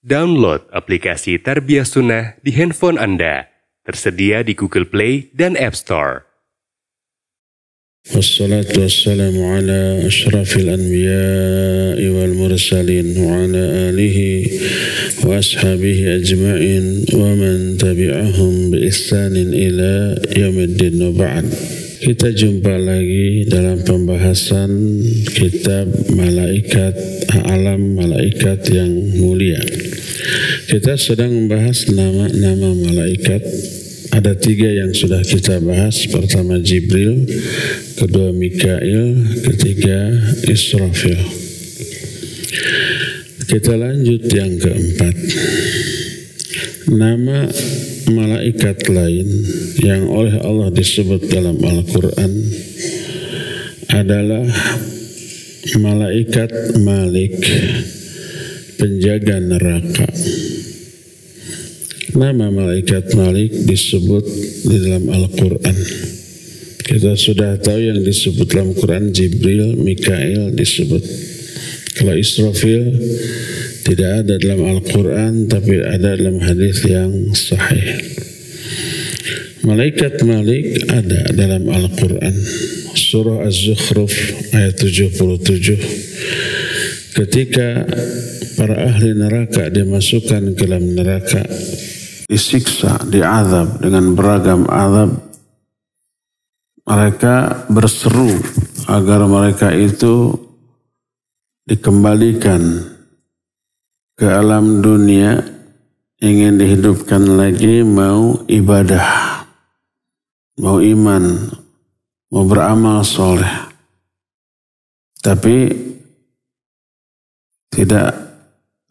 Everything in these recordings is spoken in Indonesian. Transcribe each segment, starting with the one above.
Download aplikasi Tarbiyah Sunnah di handphone Anda. Tersedia di Google Play dan App Store. Wassalatu wassalamu ala ashrafil anbiya'i wal mursalin wa ala alihi wa ashabihi ajma'in wa man tabi'ahum bi ihsanin ila yaumiddin wa ba'd. Kita jumpa lagi dalam pembahasan kitab malaikat, alam malaikat yang mulia. Kita sedang membahas nama-nama malaikat. Ada 3 yang sudah kita bahas. Pertama Jibril, kedua Mikail, ketiga Israfil. Kita lanjut yang keempat. Nama malaikat lain yang oleh Allah disebut dalam Al-Quran adalah malaikat Malik, penjaga neraka. Nama malaikat Malik disebut di dalam Al-Quran. Kita sudah tahu yang disebut dalam Quran Jibril, Mikail disebut. Kalau Israfil tidak ada dalam Al-Quran, tapi ada dalam hadis yang sahih. Malaikat Malik ada dalam Al-Quran. Surah Az-Zukhruf ayat 77. Ketika para ahli neraka dimasukkan ke dalam neraka, disiksa, diazab dengan beragam azab, mereka berseru agar mereka itu dikembalikan ke alam dunia, ingin dihidupkan lagi, mau ibadah, mau iman, mau beramal soleh, tapi tidak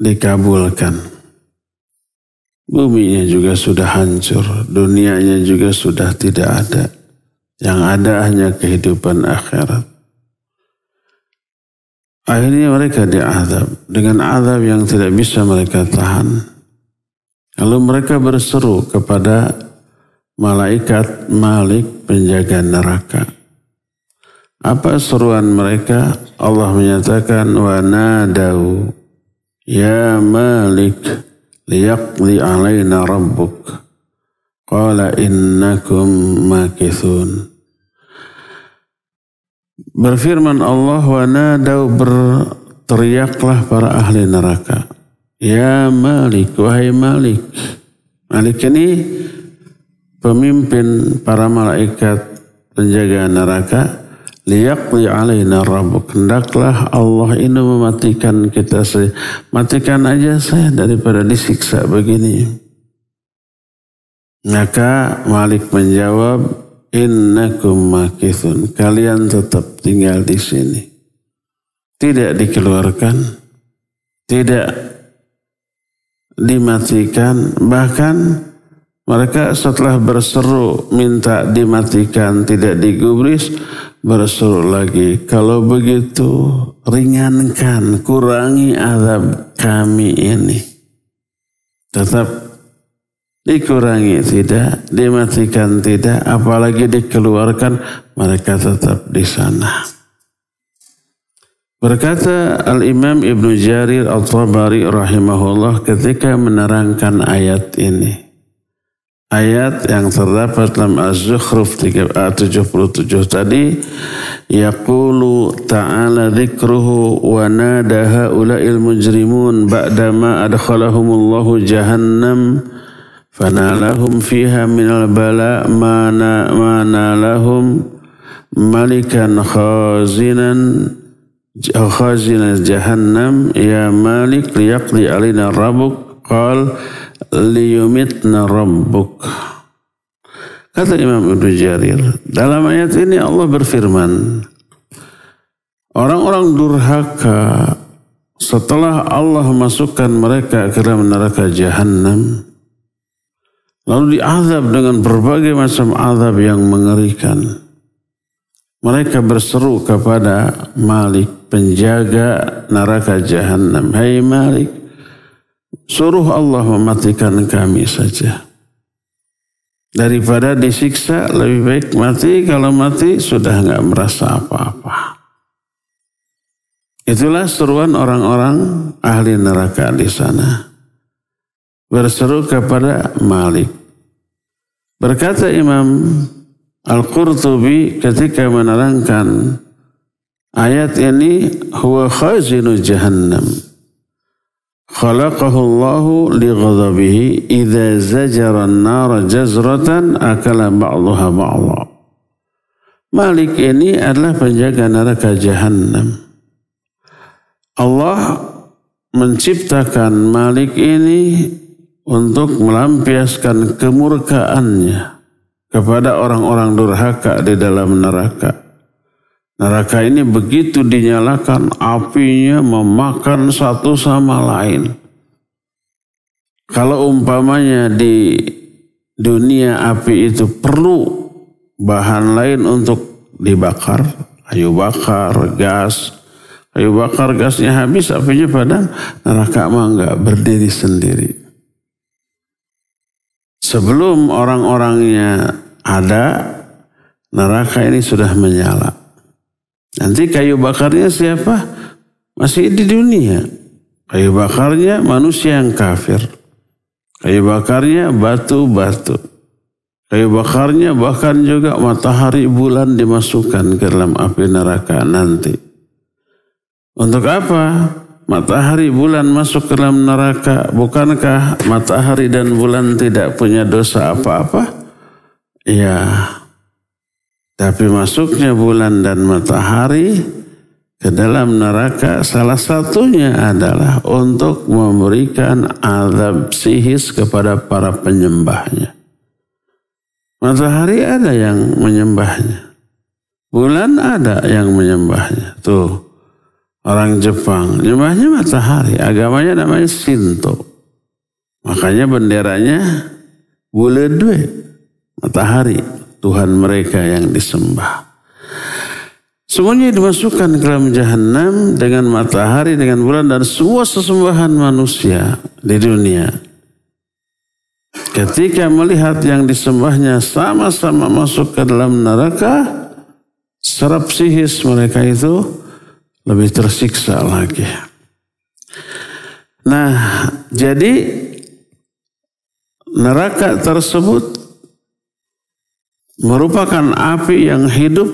dikabulkan. Buminya juga sudah hancur, dunianya juga sudah tidak ada. Yang ada hanya kehidupan akhirat. Akhirnya mereka diazab dengan azab yang tidak bisa mereka tahan. Lalu mereka berseru kepada malaikat Malik, penjaga neraka. Apa seruan mereka? Allah menyatakan, wa nadau ya Malik liyaqdi alaina rabbuk qala innakum makithun. Berfirman Allah, wa nadau, berteriaklah para ahli neraka, ya Malik, wahai Malik. Malik ini pemimpin para malaikat penjaga neraka. Liyaqdi alaina rabbuk, hendaklah Allah ini mematikan kita. Matikan aja saya daripada disiksa begini. Maka Malik menjawab, innakum makithun, kalian tetap tinggal di sini, tidak dikeluarkan, tidak dimatikan. Bahkan mereka setelah berseru minta dimatikan, tidak digubris, berseru lagi, kalau begitu ringankan, kurangi azab kami ini. Tetap dikurangi tidak, dimatikan tidak, apalagi dikeluarkan, mereka tetap di sana. Berkata Al-Imam Ibn Jarir Al-Tabari rahimahullah ketika menerangkan ayat ini. Ayat yang terdapat dalam Az-Zukhruf 77 tadi, yaqulu ta'ala dzikruhu wa nada haula'il mujrimun ba'dama adkhalahumullahu jahannam fanalahum fiha minal bala ma nalahum malikan khazinan jahannam ya Malik liyaqdi alina rabbuk qal liyumitna rabbuk. Kata Imam Ibnu Jarir, dalam ayat ini Allah berfirman, orang-orang durhaka setelah Allah masukkan mereka ke dalam neraka Jahannam, lalu diazab dengan berbagai macam azab yang mengerikan. Mereka berseru kepada Malik, penjaga neraka Jahannam, hai Malik, suruh Allah mematikan kami saja. Daripada disiksa, lebih baik mati. Kalau mati sudah enggak merasa apa-apa. Itulah seruan orang-orang ahli neraka di sana. berseru kepada Malik. Berkata Imam Al-Qurtubi ketika menerangkan ayat ini, huwa khazinu jahannam. Khalaqahu Allahu li ghadabihi idza zajara an-nar jazratan akala ba'daha ba'dha. Malik ini adalah penjaga neraka jahannam. Allah menciptakan Malik ini untuk melampiaskan kemurkaannya kepada orang-orang durhaka di dalam neraka. Neraka ini begitu dinyalakan, apinya memakan satu sama lain. Kalau umpamanya di dunia api itu perlu bahan lain untuk dibakar, kayu bakar, gas. Kayu bakar, gasnya habis, apinya padam, neraka mah enggak, berdiri sendiri. Sebelum orang-orangnya ada, neraka ini sudah menyala. Nanti kayu bakarnya siapa? Masih di dunia. Kayu bakarnya manusia yang kafir. Kayu bakarnya batu-batu. Kayu bakarnya bahkan juga matahari bulan dimasukkan ke dalam api neraka nanti. Untuk apa? Matahari bulan masuk ke dalam neraka. Bukankah matahari dan bulan tidak punya dosa apa-apa? Ya. Tapi masuknya bulan dan matahari ke dalam neraka salah satunya adalah untuk memberikan azab psikis kepada para penyembahnya. Matahari ada yang menyembahnya. Bulan ada yang menyembahnya. Tuh, orang Jepang menyembahnya matahari. Agamanya namanya Shinto. Makanya benderanya bulan dua, matahari. Tuhan mereka yang disembah. Semuanya dimasukkan ke dalam jahannam dengan matahari, dengan bulan, dan semua sesembahan manusia di dunia. Ketika melihat yang disembahnya sama-sama masuk ke dalam neraka, secara psikis mereka itu lebih tersiksa lagi. Nah, jadi neraka tersebut merupakan api yang hidup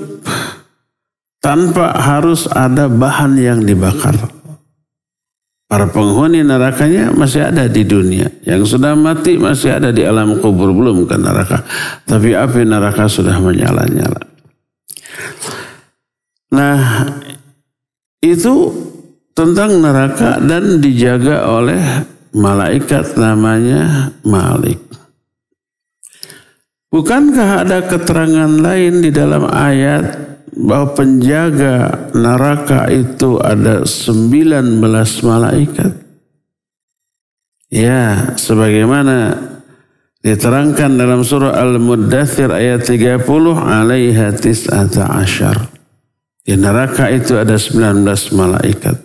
tanpa harus ada bahan yang dibakar. Para penghuni nerakanya masih ada di dunia. Yang sudah mati masih ada di alam kubur, belum ke neraka. Tapi api neraka sudah menyala-nyala. Nah, itu tentang neraka dan dijaga oleh malaikat namanya Malik. Bukankah ada keterangan lain di dalam ayat bahwa penjaga neraka itu ada 19 malaikat? Ya, sebagaimana diterangkan dalam surah Al-Muddathir ayat 30, alaiha tis'ata asyar. Di neraka itu ada 19 malaikat.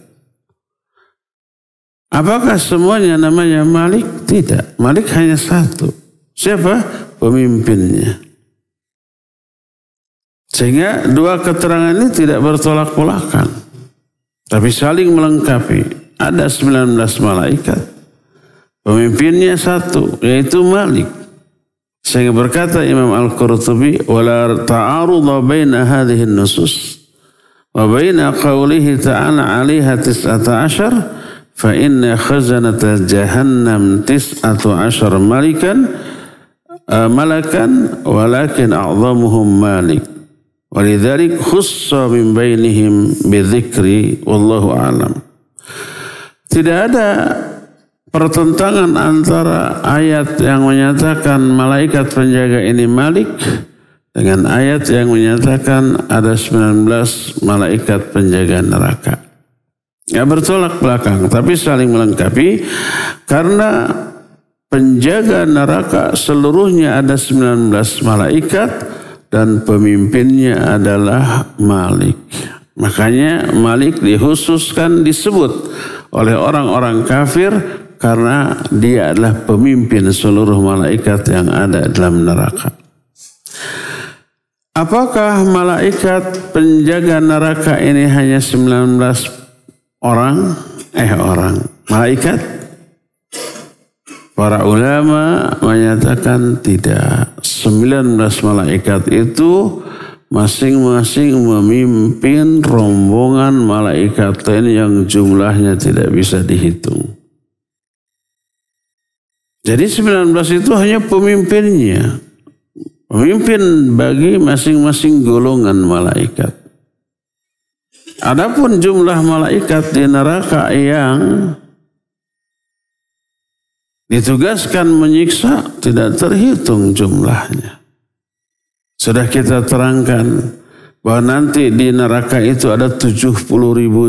Apakah semuanya namanya Malik? Tidak. Malik hanya satu. Siapa? Pemimpinnya. Sehingga dua keterangan ini tidak bertolak belakang, tapi saling melengkapi. Ada 19 malaikat. Pemimpinnya satu, yaitu Malik. Sehingga berkata Imam Al-Qurtubi, wala ta'arudha baina hadhihi an-nusus wa baina qawlihi ta'ala 'alaiha 19 fa inna khazanata jahannam 19 malakan walakin a'zamuhum Malik. Walidzalik khussa min bainihim bidzikri wallahu a'lam. Tidak ada pertentangan antara ayat yang menyatakan malaikat penjaga ini Malik dengan ayat yang menyatakan ada 19 malaikat penjaga neraka. Ya, bertolak belakang, tapi saling melengkapi karena penjaga neraka seluruhnya ada 19 malaikat dan pemimpinnya adalah Malik. Makanya Malik dikhususkan disebut oleh orang-orang kafir karena dia adalah pemimpin seluruh malaikat yang ada dalam neraka. Apakah malaikat penjaga neraka ini hanya 19 orang? Malaikat? Para ulama menyatakan tidak. 19 malaikat itu masing-masing memimpin rombongan malaikat lain yang jumlahnya tidak bisa dihitung. Jadi 19 itu hanya pemimpinnya. Pemimpin bagi masing-masing golongan malaikat. Adapun jumlah malaikat di neraka yang ditugaskan menyiksa tidak terhitung jumlahnya. Sudah kita terangkan bahwa nanti di neraka itu ada 70.000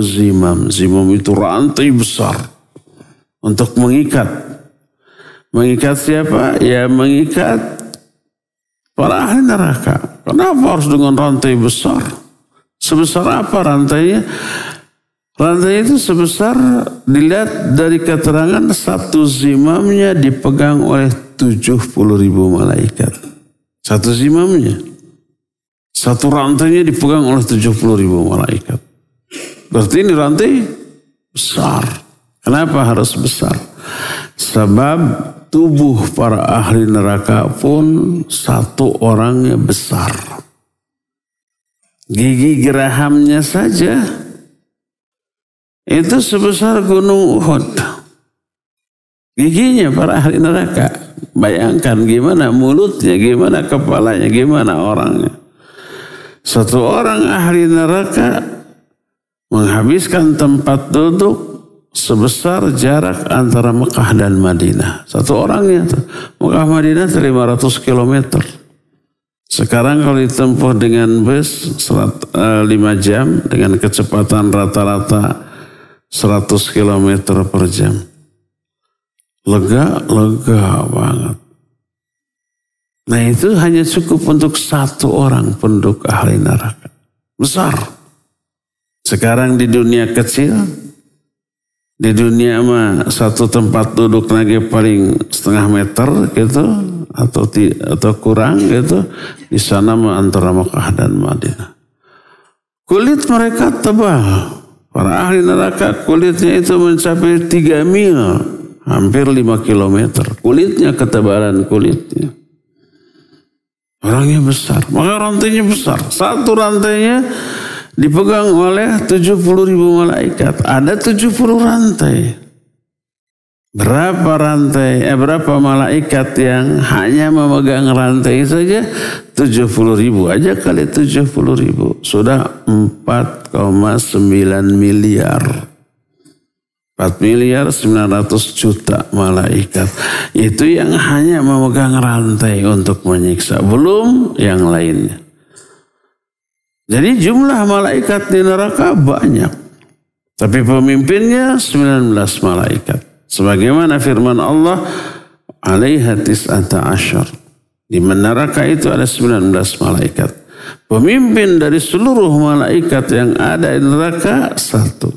zimam. Zimam itu rantai besar untuk mengikat. Mengikat siapa? Ya mengikat para ahli neraka. Kenapa harus dengan rantai besar? Sebesar apa rantainya? Rantai itu sebesar, dilihat dari keterangan, satu zimamnya dipegang oleh 70.000 malaikat. Satu zimamnya. Satu rantainya dipegang oleh 70.000 malaikat. Berarti ini rantai besar. Kenapa harus besar? Sebab tubuh para ahli neraka pun satu orangnya besar. Gigi gerahamnya saja itu sebesar gunung Uhud. Giginya para ahli neraka. Bayangkan gimana mulutnya, gimana kepalanya, gimana orangnya. Satu orang ahli neraka menghabiskan tempat duduk sebesar jarak antara Mekah dan Madinah. Satu orangnya. Mekah Madinah 500 km. Sekarang kalau ditempuh dengan bus 5 jam dengan kecepatan rata-rata 100 km per jam. Lega banget. Nah itu hanya cukup untuk satu orang penduduk ahli neraka. Besar. Sekarang di dunia kecil, di dunia mah satu tempat duduk lagi paling setengah meter gitu, atau kurang gitu. Di sana mah antara Mekah dan Madinah. Kulit mereka tebal. Para ahli neraka kulitnya itu mencapai 3 mil, hampir 5 kilometer. Kulitnya, ketebalan kulitnya. Orangnya besar, maka rantainya besar. Satu rantainya dipegang oleh 70.000 malaikat. Ada 70 rantai. Berapa malaikat yang hanya memegang rantai saja? 70.000 aja kali 70.000. Sudah 4,9 miliar. 4 miliar 900 juta malaikat. Itu yang hanya memegang rantai untuk menyiksa. Belum yang lainnya. Jadi jumlah malaikat di neraka banyak. Tapi pemimpinnya 19 malaikat. Sebagaimana firman Allah, alaiha tis'ata asyar. Di neraka itu ada 19 malaikat. Pemimpin dari seluruh malaikat yang ada di neraka satu.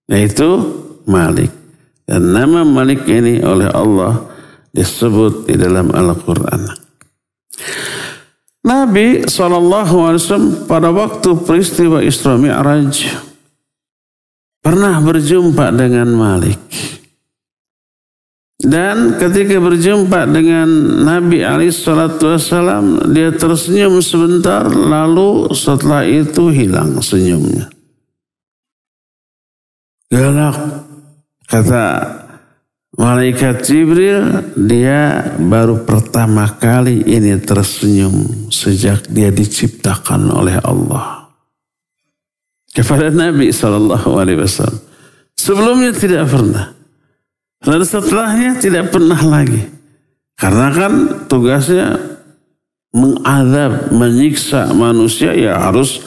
Yaitu Malik. Dan nama Malik ini oleh Allah disebut di dalam Al-Quran. Nabi SAW pada waktu peristiwa Isra Mi'raj pernah berjumpa dengan Malik. Dan ketika berjumpa dengan Nabi SAW, dia tersenyum sebentar, lalu setelah itu hilang senyumnya. Galak, kata malaikat Jibril, dia baru pertama kali ini tersenyum sejak dia diciptakan oleh Allah. Kepada Nabi SAW. Sebelumnya tidak pernah. Dan setelahnya tidak pernah lagi. Karena kan tugasnya mengadab, menyiksa manusia, ya harus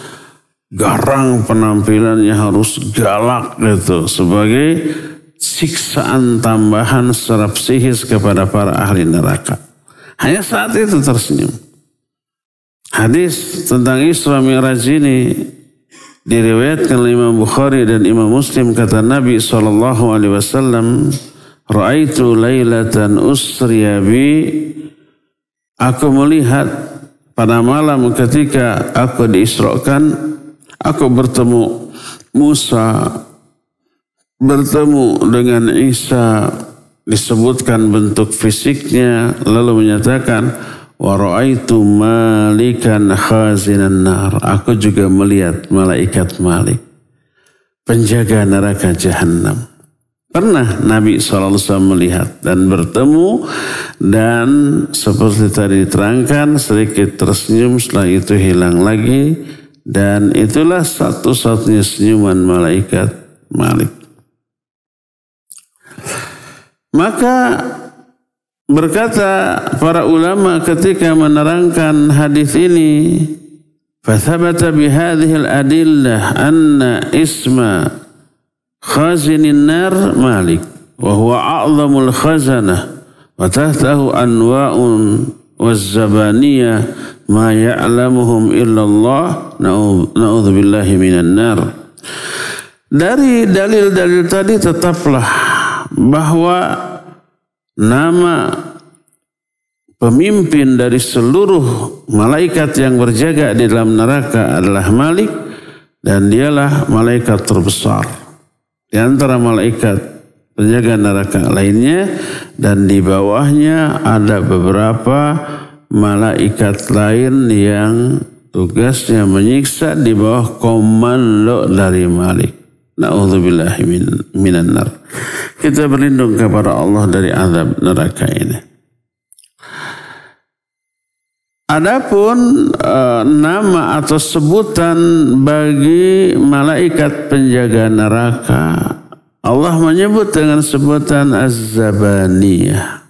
garang penampilannya, harus galak gitu. Sebagai siksaan tambahan secara psikis kepada para ahli neraka. Hanya saat itu tersenyum. Hadis tentang Isra Mi'raj ini diriwayatkan oleh Imam Bukhari dan Imam Muslim. Kata Nabi SAW, Ra'aitu lailatan usriya bi, aku melihat pada malam ketika aku diisrakan, aku bertemu Musa, bertemu dengan Isa, disebutkan bentuk fisiknya, lalu menyatakan wa ra'aitu malikan khazinan nar. Aku juga melihat malaikat Malik, penjaga neraka jahanam. Pernah Nabi SAW melihat dan bertemu, dan seperti tadi diterangkan sedikit tersenyum, setelah itu hilang lagi, dan itulah satu-satunya senyuman malaikat Malik. Maka berkata para ulama ketika menerangkan hadis ini, fathabata bihadhil adillah anna isma khazinin nar Malik wa huwa a'zamul khazanah wa tahtahu anwa'un waz-zabaniyah ma ya'lamuhum illallah na'udzubillahi minan nar. Dari dalil-dalil tadi tetaplah bahwa nama pemimpin dari seluruh malaikat yang berjaga di dalam neraka adalah Malik, dan dialah malaikat terbesar di antara malaikat penjaga neraka lainnya, dan di bawahnya ada beberapa malaikat lain yang tugasnya menyiksa di bawah komando dari Malik. Na'udzubillahi minan nar. Kita berlindung kepada Allah dari azab neraka ini. Adapun nama atau sebutan bagi malaikat penjaga neraka, Allah menyebut dengan sebutan Az-Zabaniyah.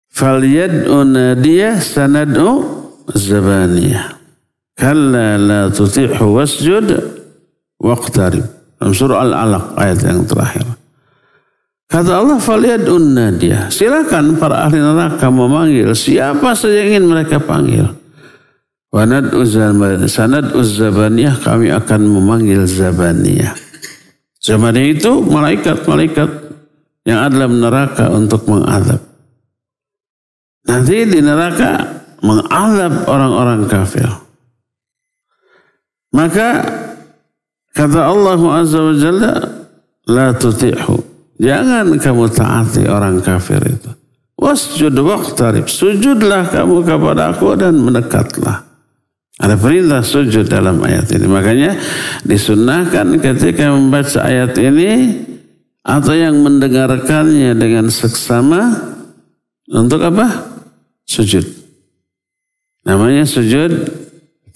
Falyad'u nadiyah sanad'u Az-Zabaniyah. Kalla la tuti'hu wasjud waqtarib. Dalam surah Al-Alaq ayat yang terakhir. Kata Allah, falyad'un nadiyah. Silakan para ahli neraka memanggil siapa saja yang ingin mereka panggil. Wa sanad'u zabaniyah, kami akan memanggil zabaniyah. Zabaniyah itu malaikat-malaikat yang ada dalam neraka untuk mengazab. Nanti di neraka mengazab orang-orang kafir. Maka kata Allah Azza wa Jalla, la tuti'hu. Jangan kamu taati orang kafir itu. Wasjud waqtarib. Sujudlah kamu kepada aku dan mendekatlah. Ada perintah sujud dalam ayat ini. Makanya disunnahkan ketika membaca ayat ini atau yang mendengarkannya dengan seksama, untuk apa? Sujud. Namanya sujud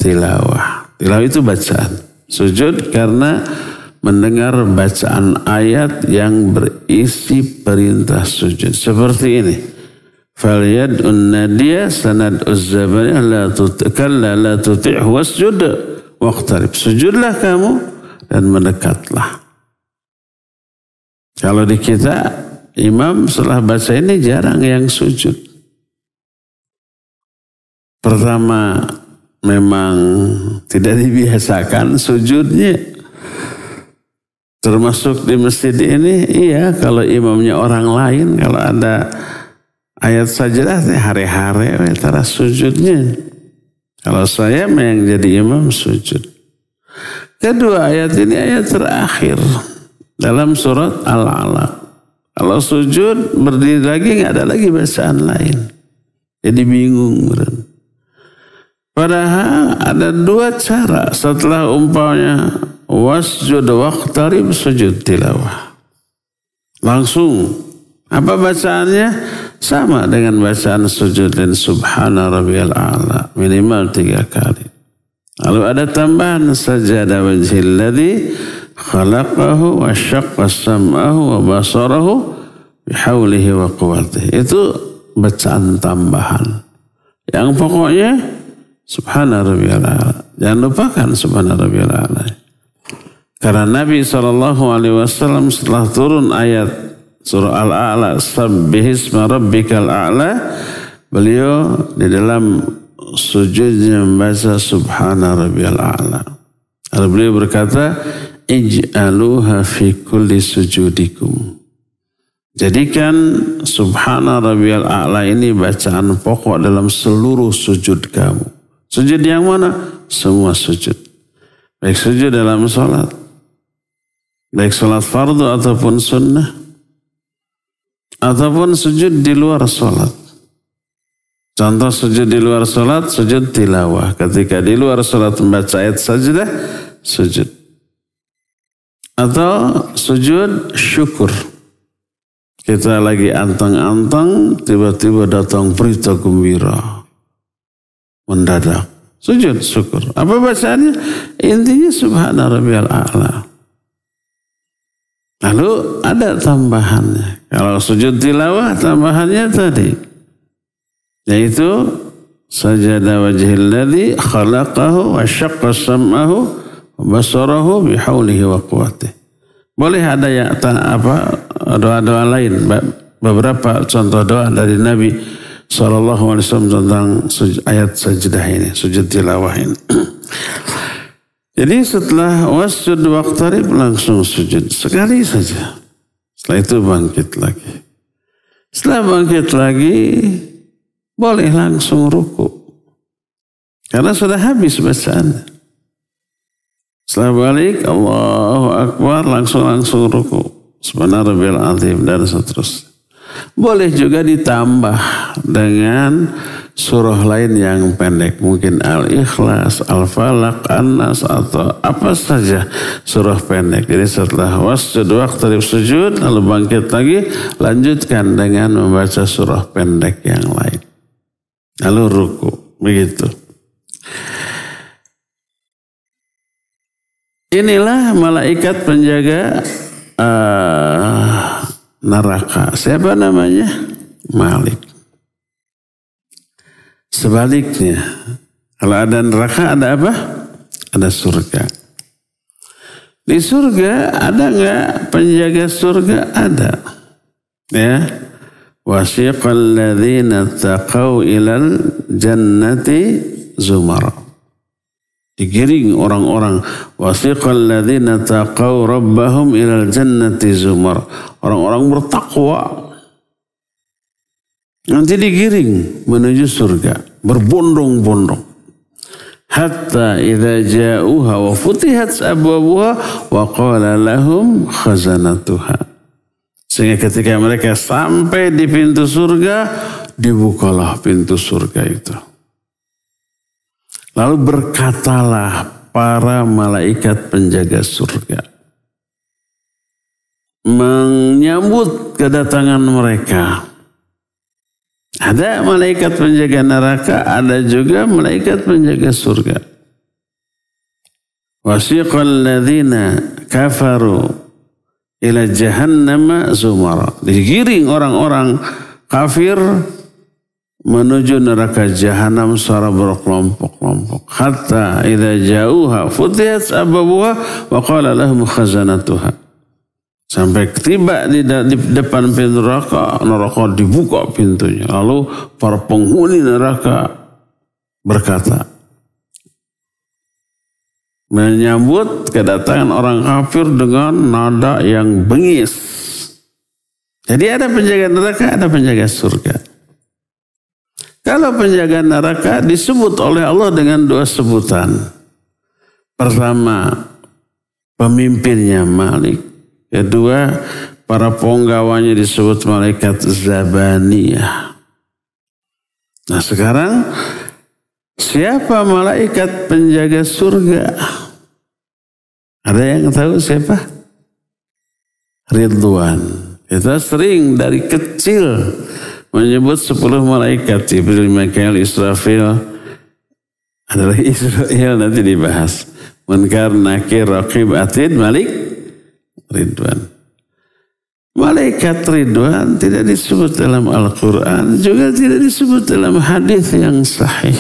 tilawah. Tilawah itu bacaan. Sujud karena mendengar bacaan ayat yang berisi perintah sujud. Seperti ini. Falyad'un nadiyah sanad'uz zabaniyah la tuti'hu wasjud waqtarib. Sujudlah kamu dan mendekatlah. Kalau di kita, imam setelah baca ini jarang yang sujud. Pertama, memang tidak dibiasakan sujudnya. Termasuk di masjid ini, iya kalau imamnya orang lain, kalau ada ayat sajadah hari-hari antara sujudnya. Kalau saya yang jadi imam sujud. Kedua, ayat ini ayat terakhir dalam surat Al-Alaq. Kalau sujud berdiri lagi nggak ada lagi bacaan lain. Jadi bingung. Padahal ada dua cara setelah umpamanya wasjud waqtarib, sujud tilawah. Langsung. Apa bacaannya? Sama dengan bacaan sujud dan subhana rabbiyal a'la. Minimal 3 kali. Lalu ada tambahan sajada wajhil ladzi khalaqahu wa syaqqa sam'ahu wa basarahu bihaulihi wa quwwatihi. Itu bacaan tambahan. Yang pokoknya subhana rabbiyal a'la. Jangan lupakan subhana rabbiyal a'la. Karena Nabi SAW setelah turun ayat surah Al-A'la, sabbihisma rabbikal a'la, beliau di dalam sujudnya membaca subhana rabbiyal a'la. Lalu beliau berkata, ij'aluha fi kulli sujudikum. Jadikan subhana rabbiyal a'la ini bacaan pokok dalam seluruh sujud kamu. Sujud yang mana? Semua sujud. Baik sujud dalam sholat, baik sholat fardu ataupun sunnah, ataupun sujud di luar sholat. Contoh sujud di luar sholat, sujud tilawah. Ketika di luar sholat membaca ayat sajdah, sujud. Atau sujud syukur. Kita lagi anteng-anteng, tiba-tiba datang berita gembira. Mendadak. Sujud syukur. Apa bacaannya? Intinya subhana rabbiyal a'la. Lalu ada tambahannya. Kalau sujud tilawah, tambahannya tadi. Yaitu sajada wajhil ladzi khalaqahu wa syaqqa sam'ahu wa basarahu bihaulihi wa quwwatihi. Boleh ada yang doa-doa lain, beberapa contoh doa dari Nabi SAW tentang ayat sajdah ini, sujud tilawah ini. Jadi setelah wasjud waqtarib langsung sujud sekali saja. Setelah itu bangkit lagi. Setelah bangkit lagi boleh langsung ruku. Karena sudah habis bacaan. Setelah balik Allahu Akbar langsung ruku. Subhanarabbiyal azim dan seterusnya. Boleh juga ditambah dengan surah lain yang pendek. Mungkin Al-Ikhlas, Al-Falaq, An-Nas atau apa saja surah pendek. Jadi setelah wasjud waqtarib sujud lalu bangkit lagi, lanjutkan dengan membaca surah pendek yang lain. Lalu ruku. Begitu. Inilah malaikat penjaga neraka. Siapa namanya? Malik. Sebaliknya, kalau ada neraka ada apa? Ada surga. Di surga ada enggak penjaga surga? Ada. Ya. Wasiqal ladzina taqaw ilal jannati zumara. Digiring orang-orang. Wasiqal ladzina taqaw rabbahum ilal jannati zumar. Orang-orang bertakwa nanti digiring menuju surga, berbondong-bondong. Hatta idza ja'uha wa futihat abwabuha wa qala lahum khazanatuha. Sehingga ketika mereka sampai di pintu surga, dibukalah pintu surga itu. Lalu berkatalah para malaikat penjaga surga, menyambut kedatangan mereka. Ada malaikat penjaga neraka, ada juga malaikat penjaga surga. Wasiqal ladzina kafaru ila jahannama zumara. Digiring orang-orang kafir menuju neraka jahanam secara berkelompok-kelompok. Hatta idza ja'uha futihat abwabuha wa qala lahum khazanatuha. Sampai tiba di depan pintu neraka dibuka pintunya. Lalu para penghuni neraka berkata, menyambut kedatangan orang kafir dengan nada yang bengis. Jadi ada penjaga neraka, ada penjaga surga. Kalau penjaga neraka disebut oleh Allah dengan dua sebutan. Pertama, pemimpinnya Malik. Kedua, para penggawanya disebut malaikat Zabaniyah. Nah sekarang, siapa malaikat penjaga surga? Ada yang tahu siapa? Ridwan. Kita sering dari kecil menyebut 10 malaikat. Jibril, Mikail, Israfil. Ada lagi Israel, nanti dibahas. Munkar, Nakir, Raqib, Atid, Malik, Ridwan. Malaikat Ridwan tidak disebut dalam Al-Quran, juga tidak disebut dalam hadis yang sahih.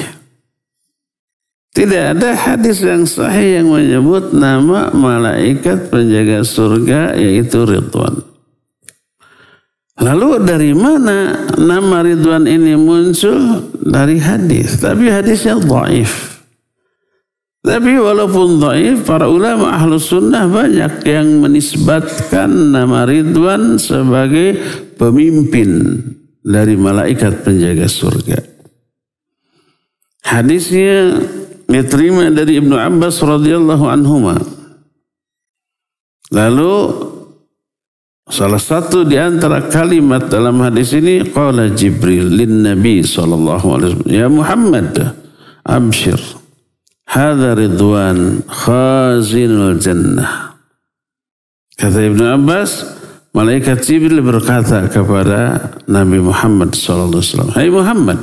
Tidak ada hadis yang sahih yang menyebut nama malaikat penjaga surga, yaitu Ridwan. Lalu dari mana nama Ridwan ini muncul? Dari hadis, tapi hadisnya dhaif. Tapi walaupun dhaif, para ulama ahlus sunnah banyak yang menisbatkan nama Ridwan sebagai pemimpin dari malaikat penjaga surga. Hadisnya diterima dari Ibnu Abbas radhiyallahu anhuma. Lalu Salah satu di antara kalimat dalam hadis ini, qala Jibril lin Nabi sallallahu alaihi wasallam, ya Muhammad, abshir, hadza ridwan khazinul jannah. Kata Ibnu Abbas, malaikat Jibril berkata kepada Nabi Muhammad sallallahu alaihi wasallam, hai Muhammad,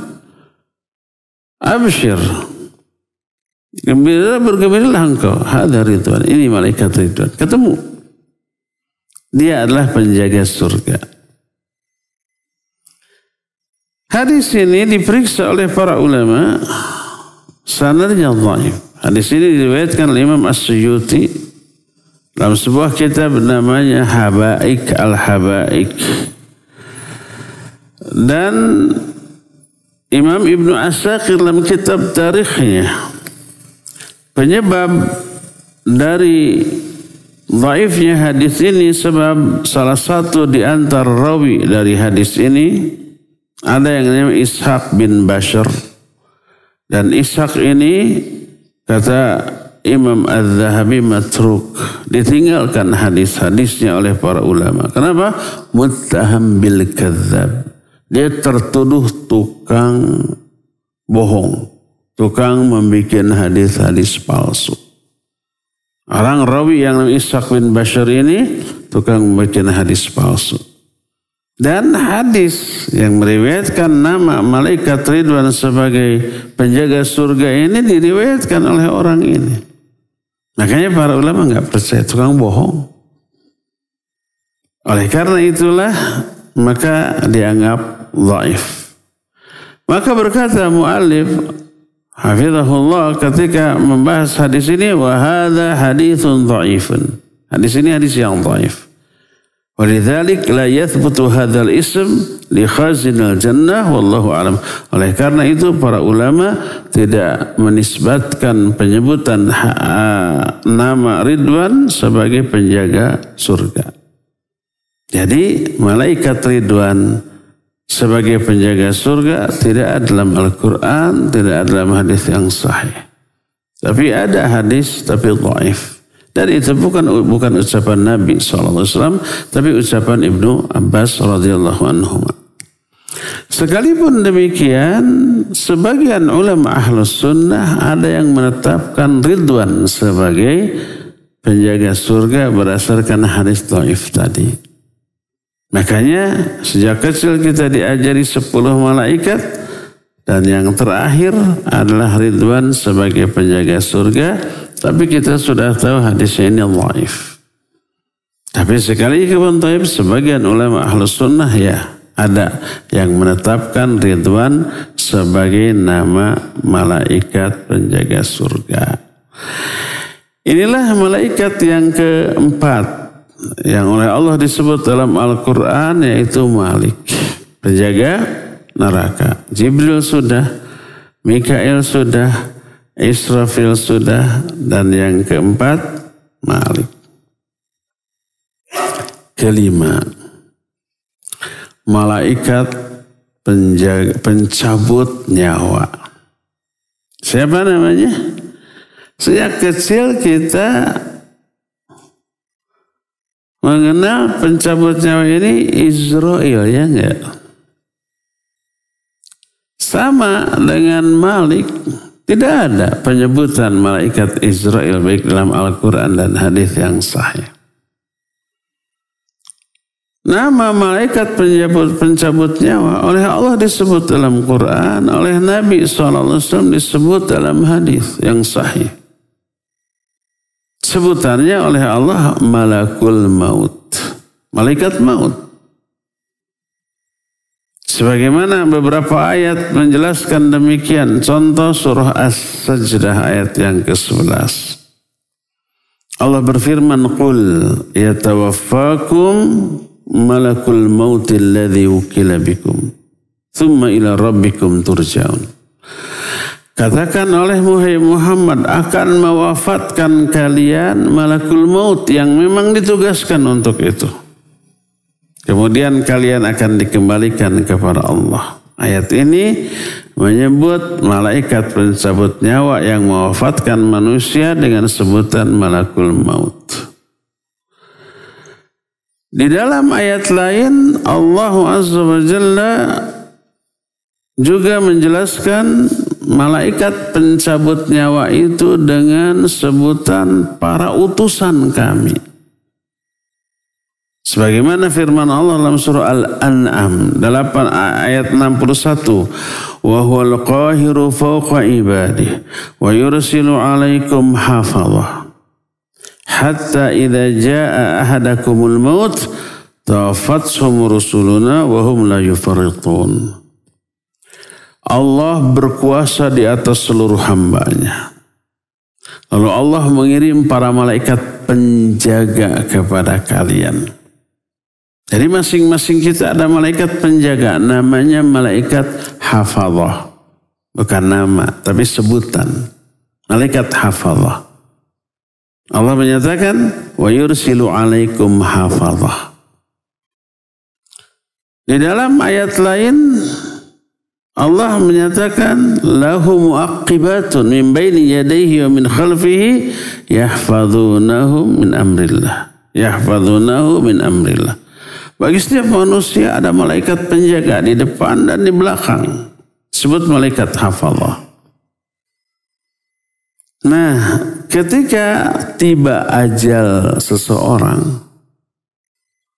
abshir, bergembiralah engkau, hadza ridwan, ini malaikat ridwan, ketemu. Dia adalah penjaga surga. Hadis ini diperiksa oleh para ulama, sanadnya dhaif. Hadis ini diriwayatkan oleh Imam As-Suyuti dalam sebuah kitab namanya Habaik Al-Habaik. Dan Imam Ibnu Asakir dalam kitab tarikhnya, penyebab dari dhaifnya hadis ini sebab salah satu di antara rawi dari hadis ini ada yang namanya Ishaq bin Bashar, dan Ishaq ini kata Imam Az-Zahabi matruk, ditinggalkan hadis-hadisnya oleh para ulama. Kenapa? Muttaham bil kadzdzab, dia tertuduh tukang bohong, tukang membuat hadis-hadis palsu. Orang rawi yang namanya Ishaq bin Bashar ini tukang membuat hadis palsu. Dan hadis yang meriwayatkan nama malaikat Ridwan sebagai penjaga surga ini diriwayatkan oleh orang ini. Makanya para ulama enggak percaya, tukang bohong. Oleh karena itulah maka dianggap dhaif. Maka berkata muallif hafizahullah ketika membahas hadis ini, wa hadza haditsun dhaifun. Hadis ini hadis yang dhaif. Walidzalik la yathbutu hadzal ism li khazinil jannah wallahu alam. Oleh karena itu para ulama tidak menisbatkan penyebutan nama Ridwan sebagai penjaga surga. Jadi malaikat Ridwan sebagai penjaga surga tidak ada dalam Al-Quran, tidak ada dalam hadis yang sahih. Tapi ada hadis tapi dhaif. Dan itu bukan ucapan Nabi SAW, tapi ucapan Ibnu Abbas radhiyallahu anhu. Sekalipun demikian, sebagian ulama Ahlus Sunnah ada yang menetapkan Ridwan sebagai penjaga surga berdasarkan hadis dhaif tadi. Makanya sejak kecil kita diajari 10 malaikat dan yang terakhir adalah Ridwan sebagai penjaga surga. Tapi kita sudah tahu hadisnya ini dhaif. Tapi sekali pun dhaif, sebagian ulama Ahlus Sunnah ya ada yang menetapkan Ridwan sebagai nama malaikat penjaga surga. Inilah malaikat yang keempat yang oleh Allah disebut dalam Al-Quran, yaitu Malik, penjaga neraka. Jibril sudah, Mikail sudah, Israfil sudah, dan yang keempat Malik. Kelima, malaikat pencabut nyawa. Siapa namanya? Sejak kecil kita mengenal pencabut nyawa ini Israel, ya enggak? Sama dengan Malik, tidak ada penyebutan malaikat Israel baik dalam Al-Quran dan hadis yang sahih. Nama malaikat pencabut nyawa oleh Allah disebut dalam Quran, oleh Nabi SAW disebut dalam hadis yang sahih. Sebutannya oleh Allah Malakul Maut, malaikat maut. Sebagaimana beberapa ayat menjelaskan demikian. Contoh surah As-Sajdah ayat yang ke-11. Allah berfirman, Qul yatawaffakum malakul mautil ladzi wukila bikum thumma ila rabbikum turja'un. Katakan olehmu, hai Muhammad, akan mewafatkan kalian malakul maut yang memang ditugaskan untuk itu. Kemudian kalian akan dikembalikan kepada Allah. Ayat ini menyebut malaikat pencabut nyawa yang mewafatkan manusia dengan sebutan malakul maut. Di dalam ayat lain Allah Azza wa Jalla juga menjelaskan malaikat pencabut nyawa itu dengan sebutan para utusan kami. Sebagaimana firman Allah dalam surah Al-An'am 8 ayat 61, wa huwal qahiru fawqa ibadihi wa yursilu 'alaikum hafazah hatta idza jaa ahadakumul maut tawaffatuhum rusuluna wa hum la yufarritun. Allah berkuasa di atas seluruh hambanya. Lalu Allah mengirim para malaikat penjaga kepada kalian. Jadi masing-masing kita ada malaikat penjaga, namanya malaikat hafazah. Bukan nama, tapi sebutan. Malaikat hafazah. Allah menyatakan, wa yursilu 'alaikum hafazah. Di dalam ayat lain, Allah menyatakan, lahu mu'aqibatun min baini yadayhi wa min khalfihi yahfazunahu min amrillah. Yahfazunahu min amrillah. Bagi setiap manusia ada malaikat penjaga di depan dan di belakang. Disebut malaikat hafazah. Nah, ketika tiba ajal seseorang,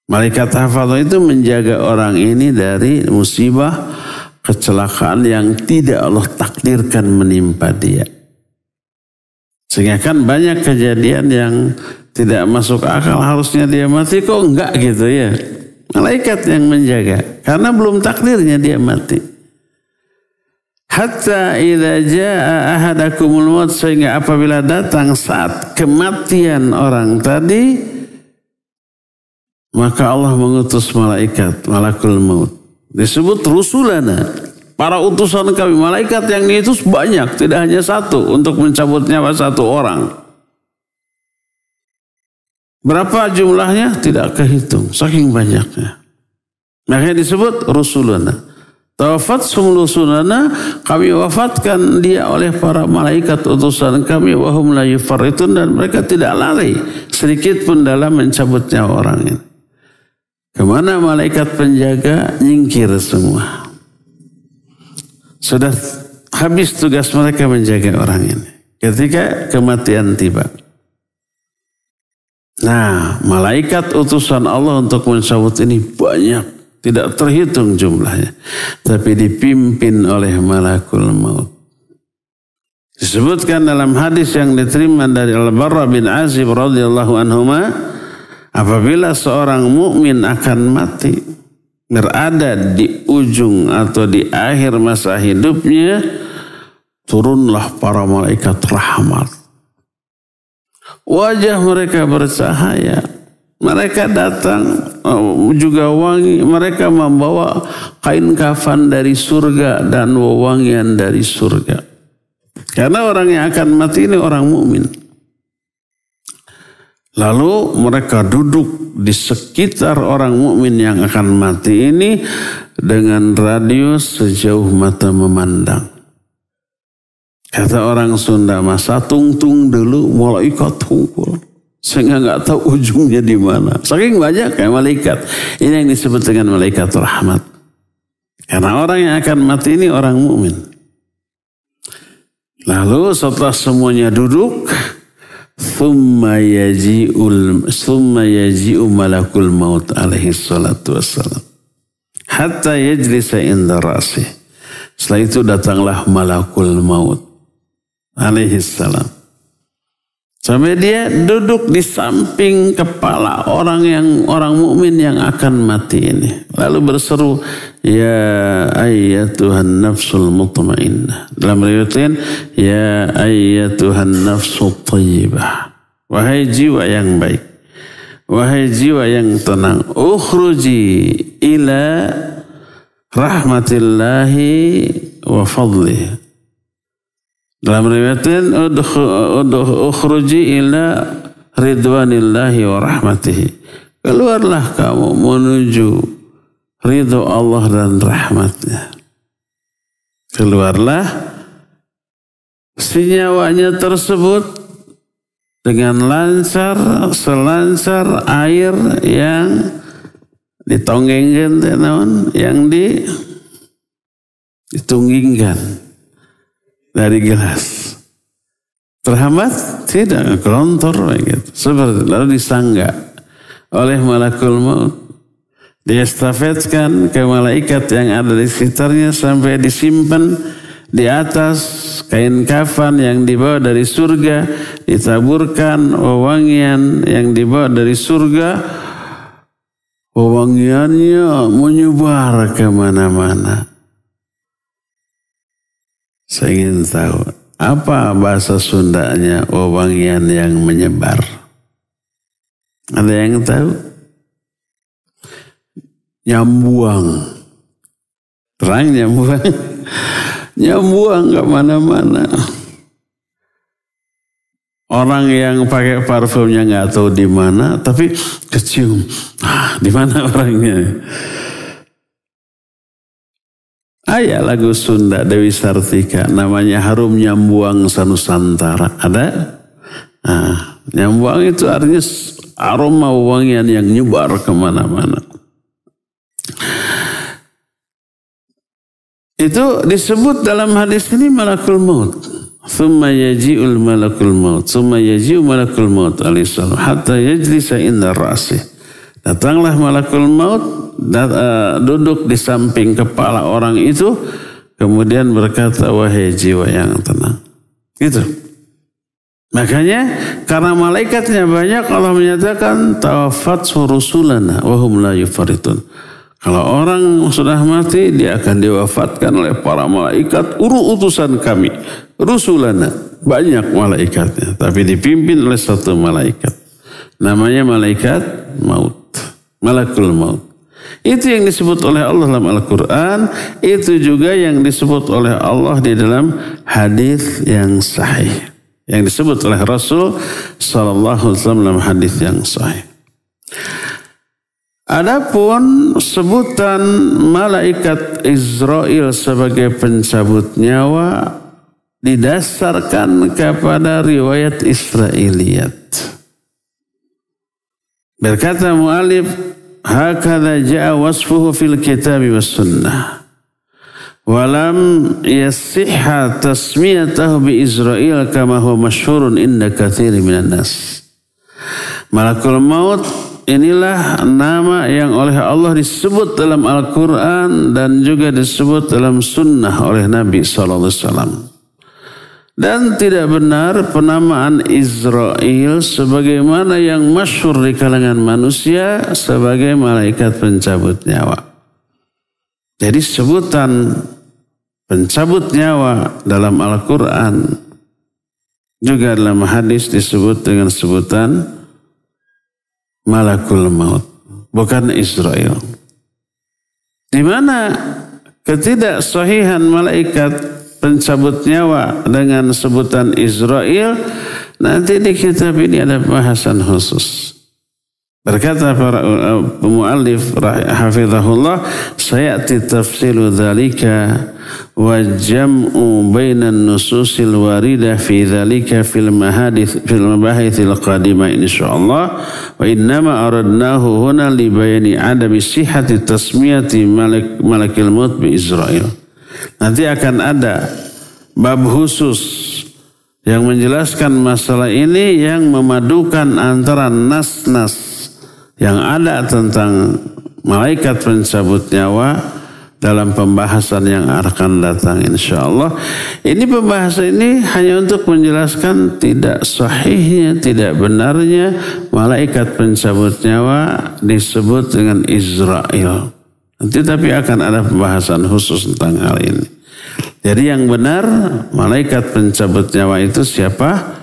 malaikat hafazah itu menjaga orang ini dari musibah, kecelakaan yang tidak Allah takdirkan menimpa dia. Sehingga kan banyak kejadian yang tidak masuk akal, harusnya dia mati kok enggak gitu ya. Malaikat yang menjaga karena belum takdirnya dia mati. Hatta idza jaa ahadakumul maut, sehingga apabila datang saat kematian orang tadi, maka Allah mengutus malaikat, malakul maut. Disebut rusulana, para utusan kami. Malaikat yang diutus banyak, tidak hanya satu untuk mencabut nyawa satu orang. Berapa jumlahnya? Tidak kehitung, saking banyaknya. Makanya disebut rusulana. Tawafathum rusulana, kami wafatkan dia oleh para malaikat utusan kami, wahum la yufarritun, dan mereka tidak lari sedikit pun dalam mencabut nyawa orang ini. Kemana malaikat penjaga? Nyingkir semua. Sudah habis tugas mereka menjaga orang ini ketika kematian tiba. Nah, malaikat utusan Allah untuk mencabut ini banyak. Tidak terhitung jumlahnya. Tapi dipimpin oleh malakul maut. Disebutkan dalam hadis yang diterima dari Al-Barra bin Azib radhiyallahu anhuma, apabila seorang mukmin akan mati, berada di ujung atau di akhir masa hidupnya, turunlah para malaikat rahmat. Wajah mereka bercahaya. Mereka datang juga wangi. Mereka membawa kain kafan dari surga dan wewangian dari surga. Karena orang yang akan mati ini orang mukmin. Lalu mereka duduk di sekitar orang mukmin yang akan mati ini dengan radius sejauh mata memandang. Kata orang Sunda, masa tungtung dulu malaikat tungkul. Sehingga nggak tahu ujungnya di mana. Saking banyak kayak malaikat. Ini yang disebut dengan malaikat rahmat. Karena orang yang akan mati ini orang mukmin. Lalu setelah semuanya duduk, thumma yaji'u malakul maut alaihi salatu wassalam. Hatta yajlisa inda ra'sih. Setelah itu datanglah malakul maut alaihi salam. Sampai dia duduk di samping kepala orang mukmin yang akan mati ini. Lalu berseru, ya ayyatuhan nafsul mutmainnah. Dalam riwayat lain, ya ayyatuhan nafsul thayyibah. Wahai jiwa yang baik, wahai jiwa yang tenang, ukhruji ila rahmatillahi wa fadlih. Dalam riwayatin ukhruji ila ridwanillahi wa rahmatihi. Keluarlah kamu menuju ridho Allah dan rahmatnya. Keluarlah, si nyawanya tersebut dengan lancar, selancar air yang ditonggengkan yang ditunggingkan dari gelas. Terhambat? Tidak, kelontor gitu. Seperti lalu disangga oleh malakul maut. Diestafetkan ke malaikat yang ada di sekitarnya sampai disimpan di atas kain kafan yang dibawa dari surga, ditaburkan wewangian yang dibawa dari surga. Wewangiannya menyebar kemana-mana. Saya ingin tahu, apa bahasa Sundanya wewangian yang menyebar? Ada yang tahu? Nyambuang. Terang nyambuang. Nyambuang kemana-mana. Orang yang pakai parfumnya nggak tahu di mana, tapi kecium. Di mana orangnya? Ada lagu Sunda Dewi Sartika, namanya Harum Nyambuang Sanusantara. Ada? Nyambuang itu artinya aroma wangian yang nyebar kemana-mana. Itu disebut dalam hadis ini malakul maut. Thumma yaji'ul malakul maut. Thumma yaji'u malakul maut alaihissalam. Hatta yajlisa inda ra'sih. Datanglah malakul maut, duduk di samping kepala orang itu. Kemudian berkata, wahai jiwa yang tenang. Gitu. Makanya karena malaikatnya banyak, Allah menyatakan tawafat rusulana wa hum la yufaritun. Kalau orang sudah mati, dia akan diwafatkan oleh para malaikat utusan kami. Rusulana, banyak malaikatnya, tapi dipimpin oleh satu malaikat. Namanya malaikat maut, malakul maut. Itu yang disebut oleh Allah dalam Al-Quran. Itu juga yang disebut oleh Allah di dalam hadis yang sahih. Yang disebut oleh Rasul sallallahu alaihi wasallam dalam hadis yang sahih. Adapun sebutan malaikat Israel sebagai pencabut nyawa didasarkan kepada riwayat Israiliyat. Berkata mu'alif, hakadha ja'a wasfuhu fil kitab was sunnah. Walam yasihha tasmiyatahu bi Israel kama huwa masyhurun inda katsiri minan nas. Malakul maut inilah nama yang oleh Allah disebut dalam Al-Quran dan juga disebut dalam sunnah oleh Nabi SAW. Dan tidak benar penamaan Israel sebagaimana yang masyhur di kalangan manusia sebagai malaikat pencabut nyawa. Jadi sebutan pencabut nyawa dalam Al-Quran juga dalam hadis disebut dengan sebutan malakul maut, bukan Israel. Di mana ketidaksahihan malaikat pencabut nyawa dengan sebutan Israel, nanti di kitab ini ada bahasan khusus. Berkata para muallif hafizahullah, sayati tafsilu dzalika wa jam'u bainan nususil waridah fi dzalika fil mabahithil qadimah insyaallah, wa innama aradnahu huna li bayani adami sihhati tasmiyati malakil maut bi Israel. Nanti akan ada bab khusus yang menjelaskan masalah ini, yang memadukan antara nas-nas yang ada tentang malaikat pencabut nyawa dalam pembahasan yang akan datang insyaallah. Ini pembahasan ini hanya untuk menjelaskan tidak sahihnya, tidak benarnya malaikat pencabut nyawa disebut dengan Israel. Nanti tapi akan ada pembahasan khusus tentang hal ini. Jadi yang benar malaikat pencabut nyawa itu siapa?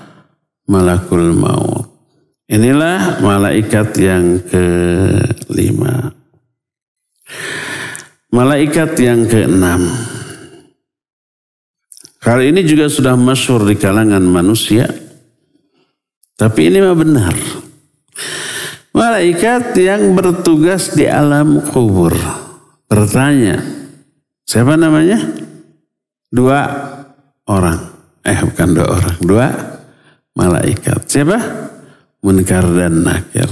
Malakul maut. Inilah malaikat yang kelima. Malaikat yang keenam. Kali ini juga sudah masyhur di kalangan manusia. Tapi ini mah benar. Malaikat yang bertugas di alam kubur. Bertanya. Siapa namanya? 2 orang. Bukan 2 orang. 2 malaikat. Siapa? Munkar dan Nakir.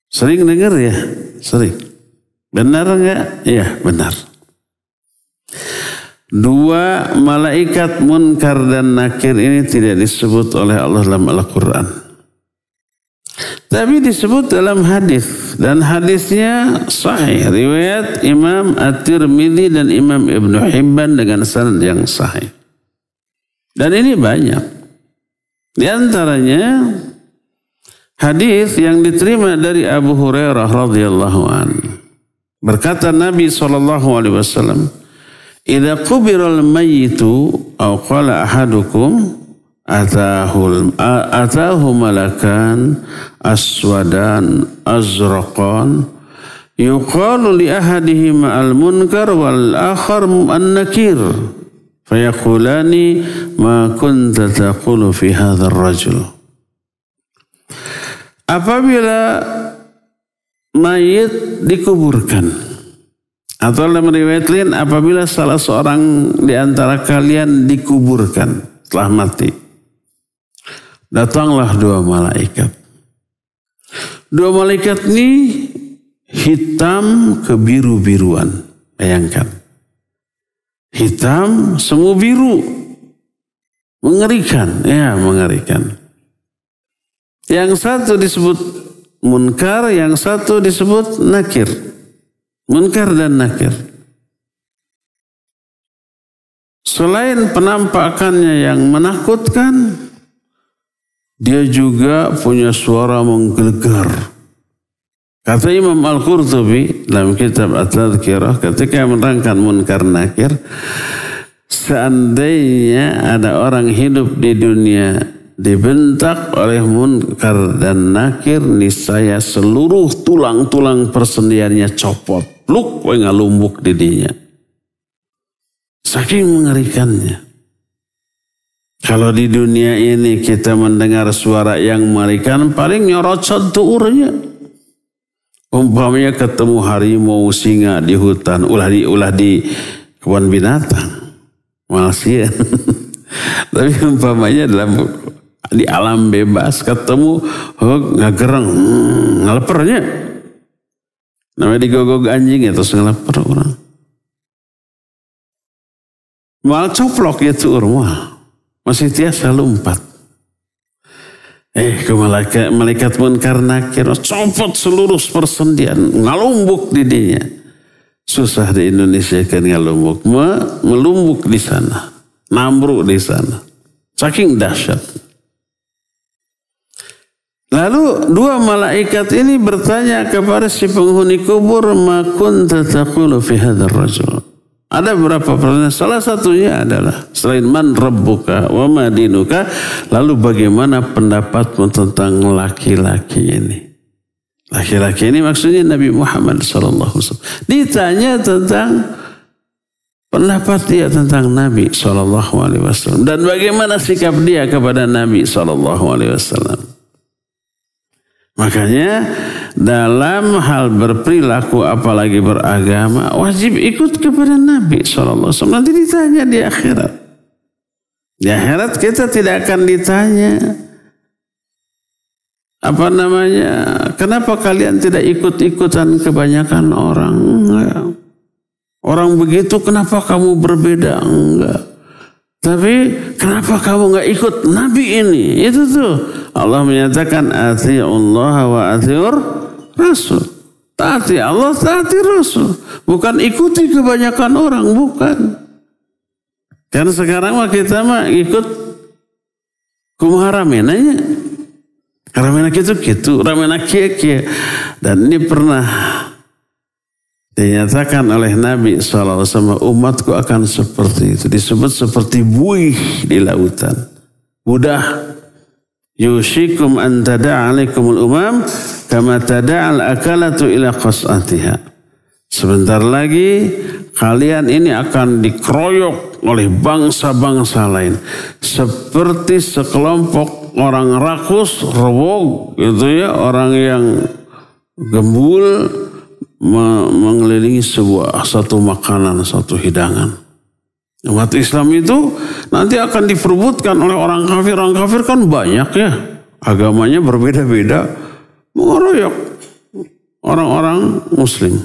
Sering dengar ya, Sering. Benar enggak? Iya, benar. Dua malaikat munkar dan nakir ini tidak disebut oleh Allah dalam Al-Quran. Tapi disebut dalam hadis. Dan hadisnya sahih. Riwayat Imam At-Tirmidzi dan Imam Ibnu Hibban dengan sanad yang sahih. Dan ini banyak. Di antaranya hadis yang diterima dari Abu Hurairah radhiyallahu anhu. Berkata Nabi SAW, "Idza qubiral mayyitu aw qala ahadukum atahu malakan aswadan azraqan yuqalu li ahadihima al-munkar wal akhar an-nakir fayaqulani ma kunta taqulu fi hadzal rajul." Apabila mayit dikuburkan, atau dalam riwayat lain apabila salah seorang di antara kalian dikuburkan setelah mati, datanglah dua malaikat. Dua malaikat ini hitam kebiru-biruan. Bayangkan. Hitam semu biru. Mengerikan. Ya, mengerikan. Yang satu disebut munkar, yang satu disebut nakir. Munkar dan nakir. Selain penampakannya yang menakutkan, dia juga punya suara menggelegar. Kata Imam Al-Qurtubi dalam kitab At-Tadhkirah ketika menerangkan munkar nakir, seandainya ada orang hidup di dunia dibentak oleh munkar dan nakir, niscaya seluruh tulang-tulang persendiannya copot, luk ngalumbuk didinya. Saking mengerikannya. Kalau di dunia ini kita mendengar suara yang mengerikan, paling nyorocot tuurnya. Umpamanya ketemu harimau, singa di hutan, ulah di kebun binatang, malasian. Tapi umpamanya di alam bebas ketemu ngagereng, ngalepernya. Namanya digogog anjing ya, terus ngaleper orang. Mal coplok ya tuur mah. Masih tiasa lompat. Ke malaikat munkar nakir, copot seluruh persendian, ngalumbuk didinya. Susah di Indonesia kan ngalumbuk, melumbuk di sana, nambruk di sana. Saking dahsyat. Lalu dua malaikat ini bertanya kepada si penghuni kubur, ma kunta taqulu fi hadzal rajul. Ada beberapa pertanyaan. Salah satunya adalah selain man rabbuka wa ma dinuka, lalu bagaimana pendapatmu tentang laki-laki ini? Laki-laki ini maksudnya Nabi Muhammad SAW. Ditanya tentang pendapat dia tentang Nabi SAW dan bagaimana sikap dia kepada Nabi SAW. Makanya dalam hal berperilaku apalagi beragama wajib ikut kepada Nabi SAW. Nanti ditanya di akhirat. Di akhirat kita tidak akan ditanya kenapa kalian tidak ikut-ikutan kebanyakan orang? Enggak. Orang begitu kenapa kamu berbeda? Enggak. Tapi kenapa kamu enggak ikut Nabi ini? Itu tuh. Allah menyatakan ati'ullah wa ati'ur Rasul. Taati Allah, taati Rasul. Bukan ikuti kebanyakan orang, bukan. Karena sekarang kita ikut kumaha ramenanya. Ramena gitu, ramena kia. Dan ini pernah dinyatakan oleh Nabi SAW, umatku akan seperti itu. Disebut seperti buih di lautan. Mudah. Yushikum an tada'a alaikumul umam kama tada'al akalatu ila qas'atiha. Sebentar lagi kalian ini akan dikeroyok oleh bangsa-bangsa lain seperti sekelompok orang rakus, rewog gitu ya, orang yang gembul mengelilingi satu makanan, satu hidangan. Umat Islam itu nanti akan diperebutkan oleh orang kafir. Orang kafir kan banyak ya. Agamanya berbeda-beda. Mengeroyok. orang-orang muslim.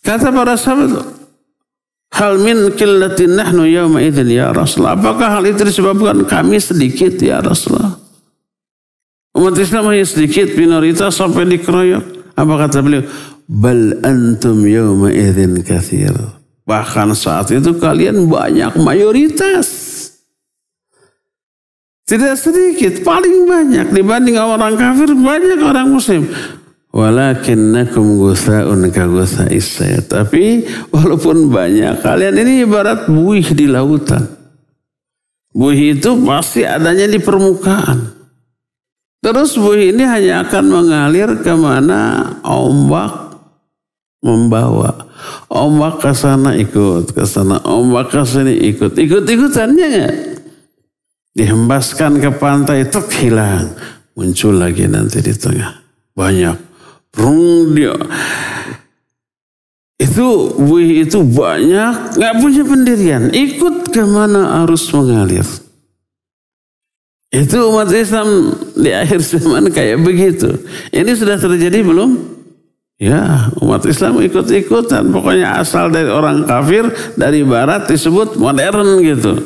Kata para sahabat, hal min qillatin nahnu yawma idzin ya Rasulullah. Apakah hal itu disebabkan kami sedikit ya Rasulullah? Umat Islam hanya sedikit, minoritas sampai dikeroyok. Apa kata beliau? Bal antum yawma idzin katsir. Bahkan saat itu kalian banyak, mayoritas. Tidak sedikit, paling banyak dibanding orang kafir, banyak orang muslim. Walakinnakum gutha'un ka gutha'is sayy. Tapi walaupun banyak, kalian ini ibarat buih di lautan. Buih itu pasti adanya di permukaan. Terus buih ini hanya akan mengalir kemana ombak membawa. Ombak ke sana ikut, ke sana ombak ke sini ikut. Ikut-ikutannya enggak? Dihembaskan ke pantai, tek hilang. Muncul lagi nanti di tengah. Banyak. Rung dia. Itu buih itu banyak, enggak punya pendirian. Ikut kemana arus mengalir. Itu umat Islam di akhir zaman kayak begitu. Ini sudah terjadi belum? Ya, umat Islam ikut-ikutan. Pokoknya asal dari orang kafir, dari barat disebut modern gitu.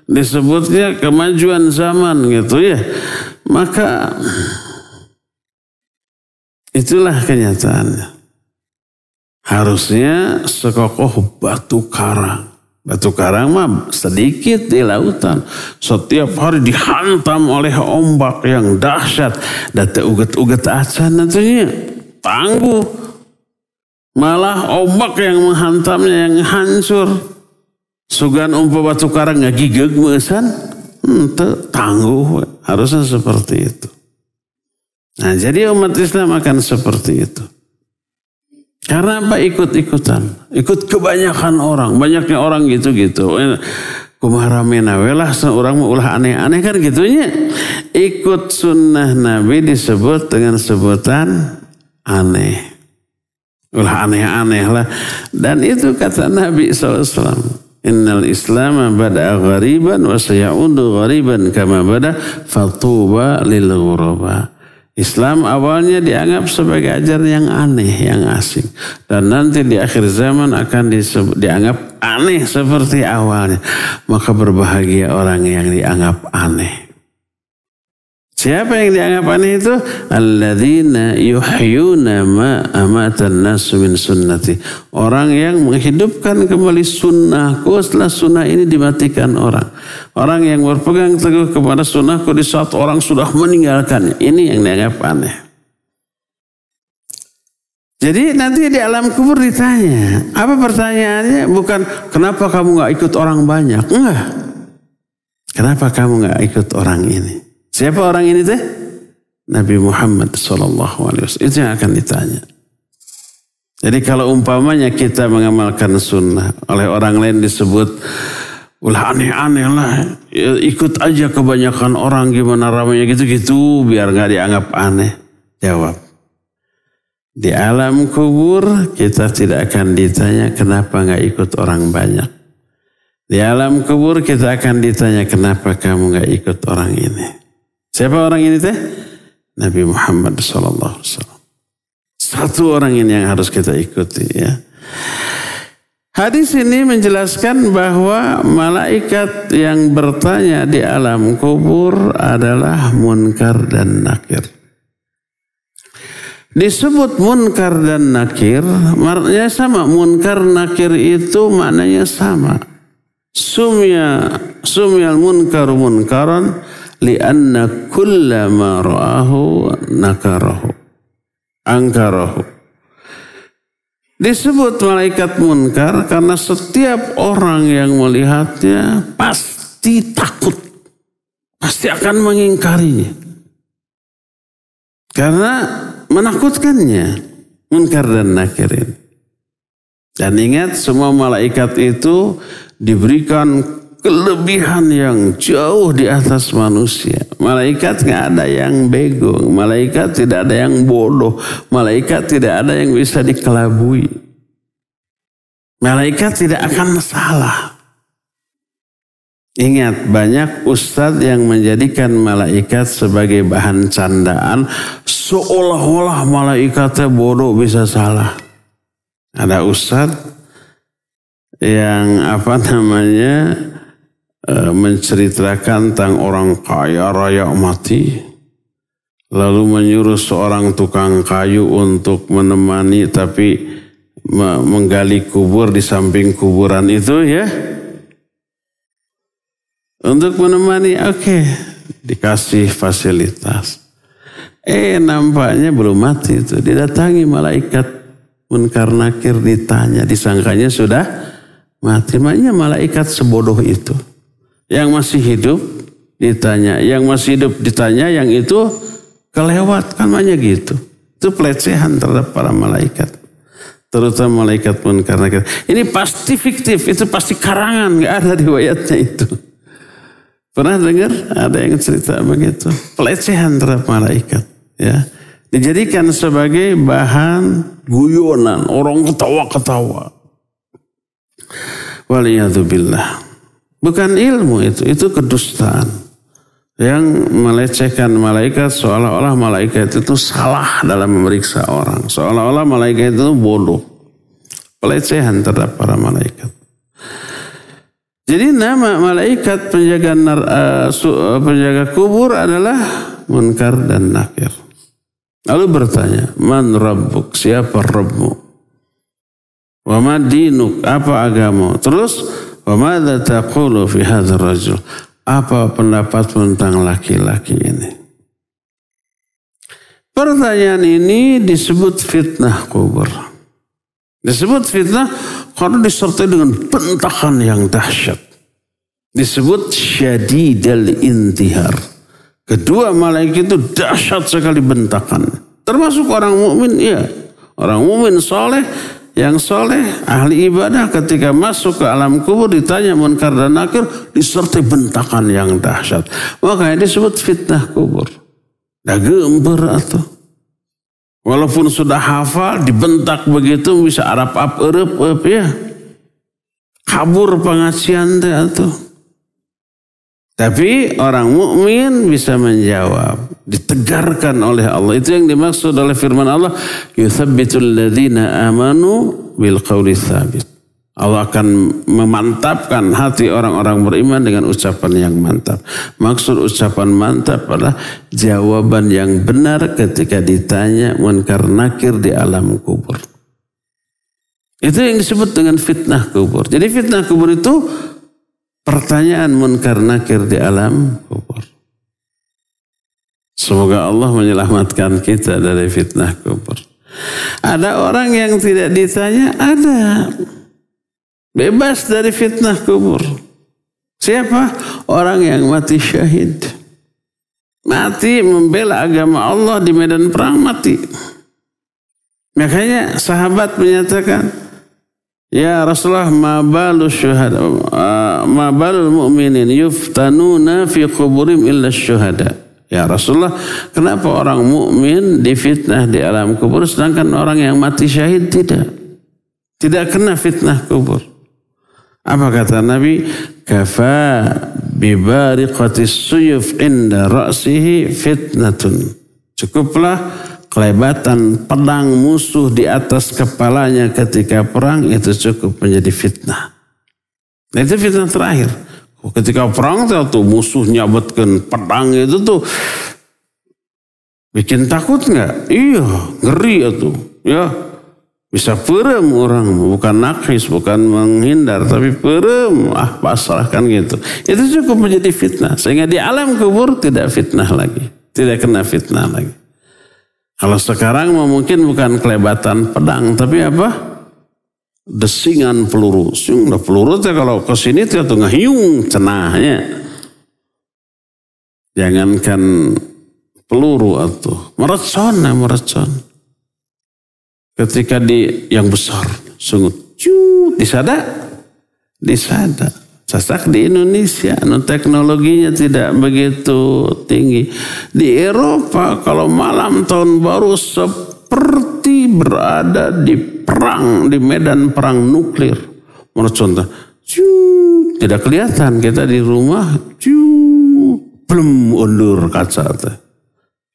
Disebutnya kemajuan zaman gitu ya. Maka itulah kenyataannya. Harusnya sekokoh batu karang. Batu karang mah sedikit di lautan. Setiap hari dihantam oleh ombak yang dahsyat. Data uget-uget acan nantinya. Tangguh. Malah ombak yang menghantamnya yang hancur. Sugan umpah batu karang ngagigeg meusan. Tangguh. Harusnya seperti itu. Nah, jadi umat Islam akan seperti itu. Karena apa? Ikut-ikutan. Ikut kebanyakan orang. Banyaknya orang gitu-gitu. Kumaha ramena welah orang mau ulah aneh-aneh kan gitunya. Ikut sunnah Nabi disebut dengan sebutan aneh. Ulah aneh-aneh lah. Dan itu kata Nabi SAW. Innal Islam bada'a ghariban wa sayaudu ghariban kama bada fatuba lil ghuraba. Islam awalnya dianggap sebagai ajaran yang aneh, yang asing. Dan nanti di akhir zaman akan dianggap aneh seperti awalnya. Maka berbahagia orang yang dianggap aneh. Siapa yang dianggap aneh itu? Alladzina yuhyuna ma amatan nasu min sunnati. Orang yang menghidupkan kembali sunnahku setelah sunnah ini dimatikan orang. Orang yang berpegang teguh kepada sunnahku di saat orang sudah meninggalkannya. Ini yang dianggap aneh. Jadi nanti di alam kubur ditanya. Apa pertanyaannya? Bukan kenapa kamu gak ikut orang banyak. Enggak. Kenapa kamu gak ikut orang ini? Siapa orang ini teh? Nabi Muhammad SAW. Itu yang akan ditanya. Jadi kalau umpamanya kita mengamalkan sunnah, oleh orang lain disebut ulah aneh-aneh lah. Ikut aja kebanyakan orang gimana ramainya gitu-gitu biar gak dianggap aneh. Jawab. Di alam kubur kita tidak akan ditanya kenapa gak ikut orang banyak. Di alam kubur kita akan ditanya kenapa kamu gak ikut orang ini. Siapa orang ini teh? Nabi Muhammad SAW. Satu orang ini yang harus kita ikuti ya. Hadis ini menjelaskan bahwa malaikat yang bertanya di alam kubur adalah Munkar dan Nakir. Disebut Munkar dan Nakir, maknanya sama. Munkar Nakir itu maknanya sama. Sumyal munkaru munkaran lianna kulla ma ra'ahu nakarahu angkarahu. Disebut malaikat munkar karena setiap orang yang melihatnya pasti takut, pasti akan mengingkarinya karena menakutkannya. Munkar dan Nakir ini. Dan ingat, semua malaikat itu diberikan kelebihan yang jauh di atas manusia. Malaikat gak ada yang bego. Malaikat tidak ada yang bodoh. Malaikat tidak ada yang bisa dikelabui. Malaikat tidak akan salah. Ingat, banyak ustadz yang menjadikan malaikat sebagai bahan candaan, seolah-olah malaikatnya bodoh bisa salah. Ada ustadz yang menceritakan tentang orang kaya raya mati, lalu menyuruh seorang tukang kayu untuk menemani tapi menggali kubur di samping kuburan itu ya. Untuk menemani, oke, dikasih fasilitas. Nampaknya belum mati itu. Didatangi malaikat Munkar Nakir, ditanya, disangkanya sudah mati. Makanya malaikat sebodoh itu. Yang masih hidup ditanya, yang masih hidup ditanya, yang itu kelewat, kan makanya gitu. Itu pelecehan terhadap para malaikat. Terutama malaikat Munkar Nakir. Ini pasti fiktif, itu pasti karangan, nggak ada riwayatnya itu. Pernah dengar ada yang cerita begitu? Pelecehan terhadap malaikat. Ya, dijadikan sebagai bahan guyonan, orang ketawa-ketawa. Waliyadzubillah. Bukan ilmu itu kedustaan. Yang melecehkan malaikat seolah-olah malaikat itu salah dalam memeriksa orang. Seolah-olah malaikat itu bodoh. Pelecehan terhadap para malaikat. Jadi nama malaikat penjaga kubur adalah Munkar dan Nakir. Lalu bertanya, man rabbuk, siapa Rabbmu? Wa ma dinuk, apa agama? Terus, wa madza taqulu fi hadzal rajul? Apa pendapatmu tentang laki-laki ini? Pertanyaan ini disebut fitnah kubur. Disebut fitnah karena disertai dengan bentakan yang dahsyat. Disebut syadidal intihar. Kedua malaikat itu dahsyat sekali bentakan. Termasuk orang mukmin, ya. Orang mukmin soleh, yang soleh, ahli ibadah ketika masuk ke alam kubur ditanya Munkar dan Nakir, disertai bentakan yang dahsyat. Makanya disebut fitnah kubur. Dah gember atau. Walaupun sudah hafal, dibentak begitu bisa arap-ap erep ya. Kabur pengajian itu. Tapi orang mukmin bisa menjawab, ditegarkan oleh Allah. Itu yang dimaksud oleh firman Allah, yuthabbitul ladzina amanu bil qauli tsabit. Allah akan memantapkan hati orang-orang beriman dengan ucapan yang mantap. Maksud ucapan mantap adalah jawaban yang benar ketika ditanya Munkar Nakir di alam kubur. Itu yang disebut dengan fitnah kubur. Jadi fitnah kubur itu pertanyaan Munkar Nakir di alam kubur. Semoga Allah menyelamatkan kita dari fitnah kubur. Ada orang yang tidak ditanya, ada. Bebas dari fitnah kubur. Siapa? Orang yang mati syahid. Mati membela agama Allah di medan perang, mati. Makanya sahabat menyatakan, ya Rasulullah, ma balul syuhada, ma balul mu'minin yuftanuna fi quburim illa syuhada. Ya Rasulullah, kenapa orang mukmin difitnah di alam kubur sedangkan orang yang mati syahid tidak? Tidak kena fitnah kubur. Apa kata Nabi? Kafa bibariqatis suyuf inda ra'sihi fitnatun. Cukuplah kelebatan pedang musuh di atas kepalanya ketika perang, itu cukup menjadi fitnah. Nah, itu fitnah terakhir. Ketika perang tuh musuh nyabetkan pedang itu tuh bikin takut nggak? Iya, ngeri itu. Ya. Bisa perem orang, bukan nakis, bukan menghindar, tapi perem, pasrah kan gitu. Itu cukup menjadi fitnah. Sehingga di alam kubur tidak fitnah lagi. Tidak kena fitnah lagi. Kalau sekarang mungkin bukan kelebatan pedang, tapi apa? Desingan peluru. Udah peluru tuh kalau ke sini tuh ngehiung cenahnya. Jangankan peluru atau merecon. Ketika di yang besar, sungut, disada. Sasak di Indonesia, teknologinya tidak begitu tinggi. Di Eropa, kalau malam tahun baru seperti berada di perang, di medan perang nuklir. Menurut contoh, tidak kelihatan. Kita di rumah, belum undur kaca teh.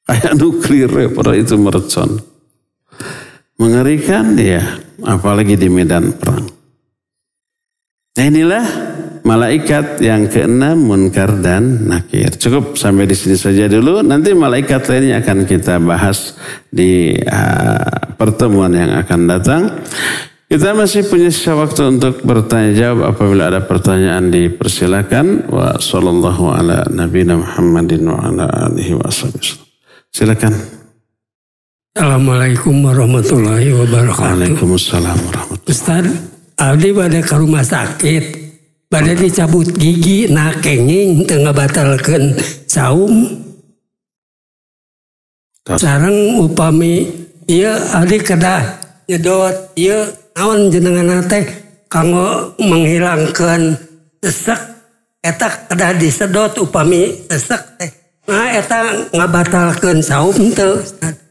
Kayak nuklir ya, pada itu mercon. Mengerikan ya, apalagi di medan perang. Nah inilah malaikat yang keenam, Munkar dan Nakir. Cukup sampai di sini saja dulu. Nanti malaikat lainnya akan kita bahas di pertemuan yang akan datang. Kita masih punya sisa waktu untuk bertanya jawab. Apabila ada pertanyaan dipersilakan. Wa sallallahu ala nabiyina Muhammadin wa ala alihi wa sahbihi. Silakan. Assalamualaikum warahmatullahi wabarakatuh. Waalaikumsalam warahmatullahi wabarakatuh. Ustaz, abdi bade ke rumah sakit. Bade dicabut gigi, nah kenging teu ngabatalkeun saum. Sareng upami ieu abdi kedah nyedot ieu naon jenengan teh kanggo menghilangkeun sesek eta kedah disedot upami sesek teh. Nah eta ngabatalkeun saum teu Ustaz.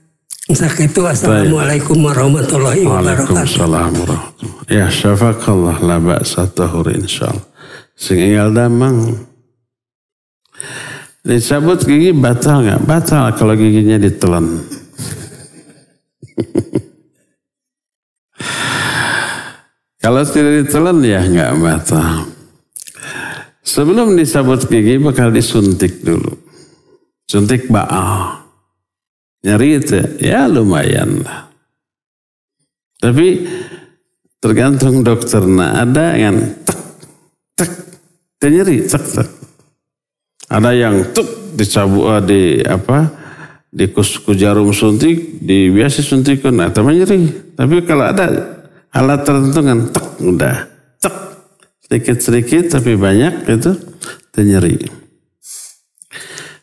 Sakitu assalamualaikum warahmatullahi wabarakatuh. Waalaikumsalam warahmatullahi. Ya syafakallah la ba'sa tahur insyaallah. Sing inggal damang. Dicabut gigi batal enggak? Batal kalau giginya ditelan. Kalau tidak ditelan ya enggak batal. Sebelum dicabut gigi bakal disuntik dulu. Suntik baal. Nyeri itu ya lumayan lah. Tapi tergantung dokter. Nah ada yang tek nyeri tek. Ada yang dicabut di jarum suntik, di biasa suntikan, nah teman nyeri. Tapi kalau ada alat tertentu kan udah sedikit tapi banyak itu nyeri.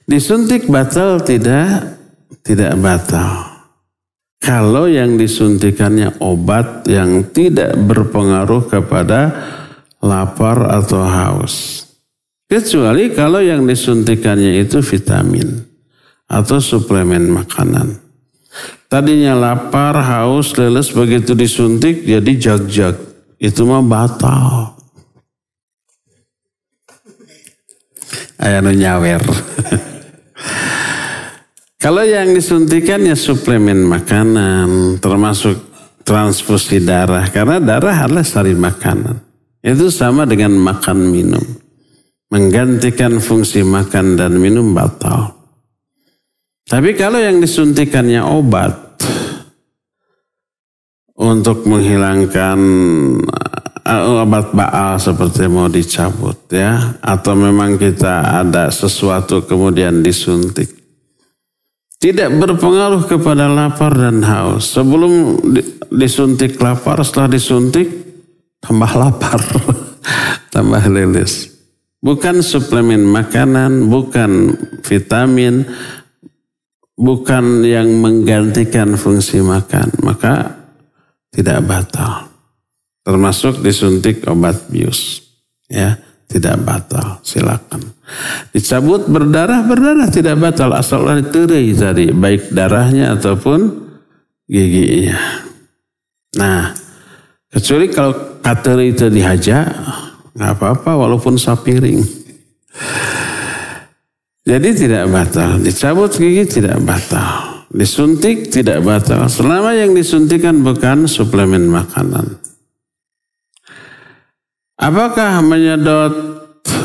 Disuntik batal tidak batal. Kalau yang disuntikannya obat yang tidak berpengaruh kepada lapar atau haus. Kecuali kalau yang disuntikannya itu vitamin atau suplemen makanan. Tadinya lapar, haus, leles, begitu disuntik jadi jag-jag. Itu mah batal. Aya nu nyawer. Kalau yang disuntikannya suplemen makanan, termasuk transfusi darah. Karena darah adalah sari makanan. Itu sama dengan makan minum. Menggantikan fungsi makan dan minum batal. Tapi kalau yang disuntikannya obat, untuk menghilangkan obat baal seperti mau dicabut ya. Atau memang kita ada sesuatu kemudian disuntik. Tidak berpengaruh kepada lapar dan haus. Sebelum disuntik lapar, setelah disuntik tambah lapar, tambah leles. Bukan suplemen makanan, bukan vitamin, bukan yang menggantikan fungsi makan. Maka tidak batal. Termasuk disuntik obat bius. Ya. Tidak batal, silakan. Dicabut berdarah tidak batal. Asal teureui tadi, baik darahnya ataupun giginya. Nah, kecuali kalau kateri itu dihaja, nggak apa-apa walaupun sapiring. Jadi tidak batal. Dicabut gigi tidak batal. Disuntik tidak batal. Selama yang disuntikan bukan suplemen makanan. Apakah menyedot,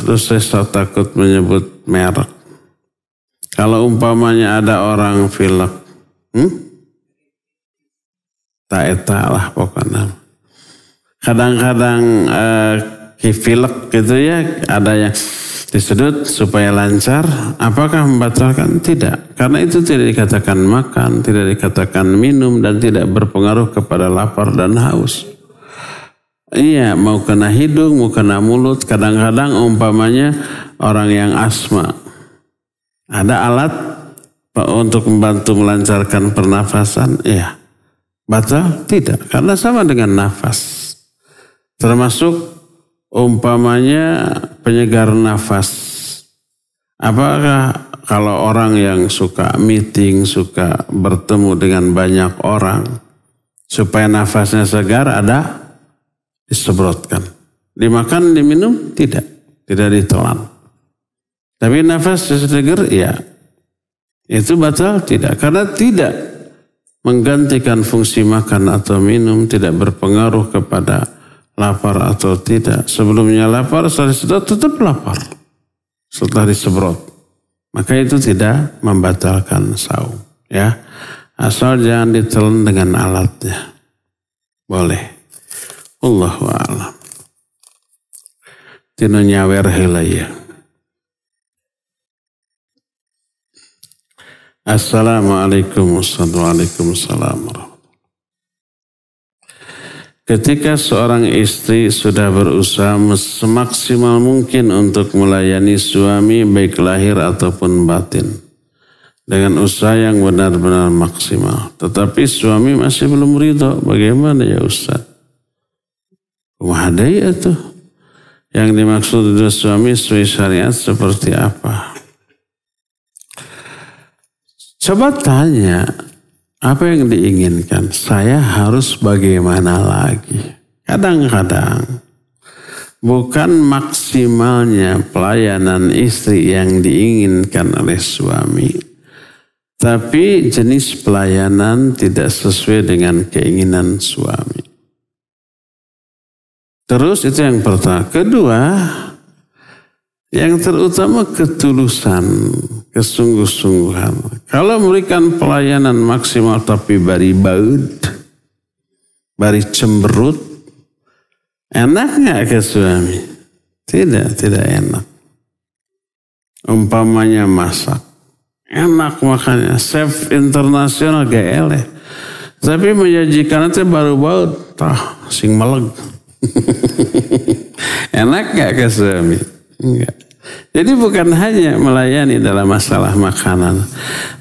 terus saya takut menyebut merek. Kalau umpamanya ada orang pilek, tak eta lah pokoknya. Kadang-kadang pilek gitu ya, ada yang disedot supaya lancar. Apakah membatalkan? Tidak. Karena itu tidak dikatakan makan, tidak dikatakan minum, dan tidak berpengaruh kepada lapar dan haus. Iya, mau kena hidung, mau kena mulut. Kadang-kadang umpamanya orang yang asma. Ada alat untuk membantu melancarkan pernafasan. Iya. Batal? Tidak. Karena sama dengan nafas. Termasuk umpamanya penyegar nafas. Apakah kalau orang yang suka meeting, suka bertemu dengan banyak orang, supaya nafasnya segar ada? Disemprotkan. Dimakan, diminum? Tidak. tidak ditelan. Tapi nafas seger, ya. Itu batal? Tidak. Karena tidak menggantikan fungsi makan atau minum, tidak berpengaruh kepada lapar atau tidak. Sebelumnya lapar, setelah disedot tetap lapar. Setelah disemprot. Maka itu tidak membatalkan saum. Ya. Asal jangan ditelan dengan alatnya. Boleh. Allahu a'lam. Tino nyawer heula ya. Assalamualaikum warahmatullahi. Ketika seorang istri sudah berusaha semaksimal mungkin untuk melayani suami baik lahir ataupun batin dengan usaha yang benar-benar maksimal, tetapi suami masih belum ridho, bagaimana ya Ustaz? Kumaha itu? Yang dimaksud dengan suami sesuai syariat seperti apa? Coba tanya, apa yang diinginkan? Saya harus bagaimana lagi? Kadang-kadang bukan maksimalnya pelayanan istri yang diinginkan oleh suami, tapi jenis pelayanan tidak sesuai dengan keinginan suami. Terus itu yang pertama. Kedua, yang terutama ketulusan, kesungguh-sungguhan. Kalau memberikan pelayanan maksimal tapi bari baud, bari cemberut, enak nggak ke suami? Tidak enak. Umpamanya masak, enak makannya, chef internasional gak eleh. Tapi menyajikan itu baru baud, sing meleg. Enak gak ke suami? Enggak. Jadi bukan hanya melayani dalam masalah makanan,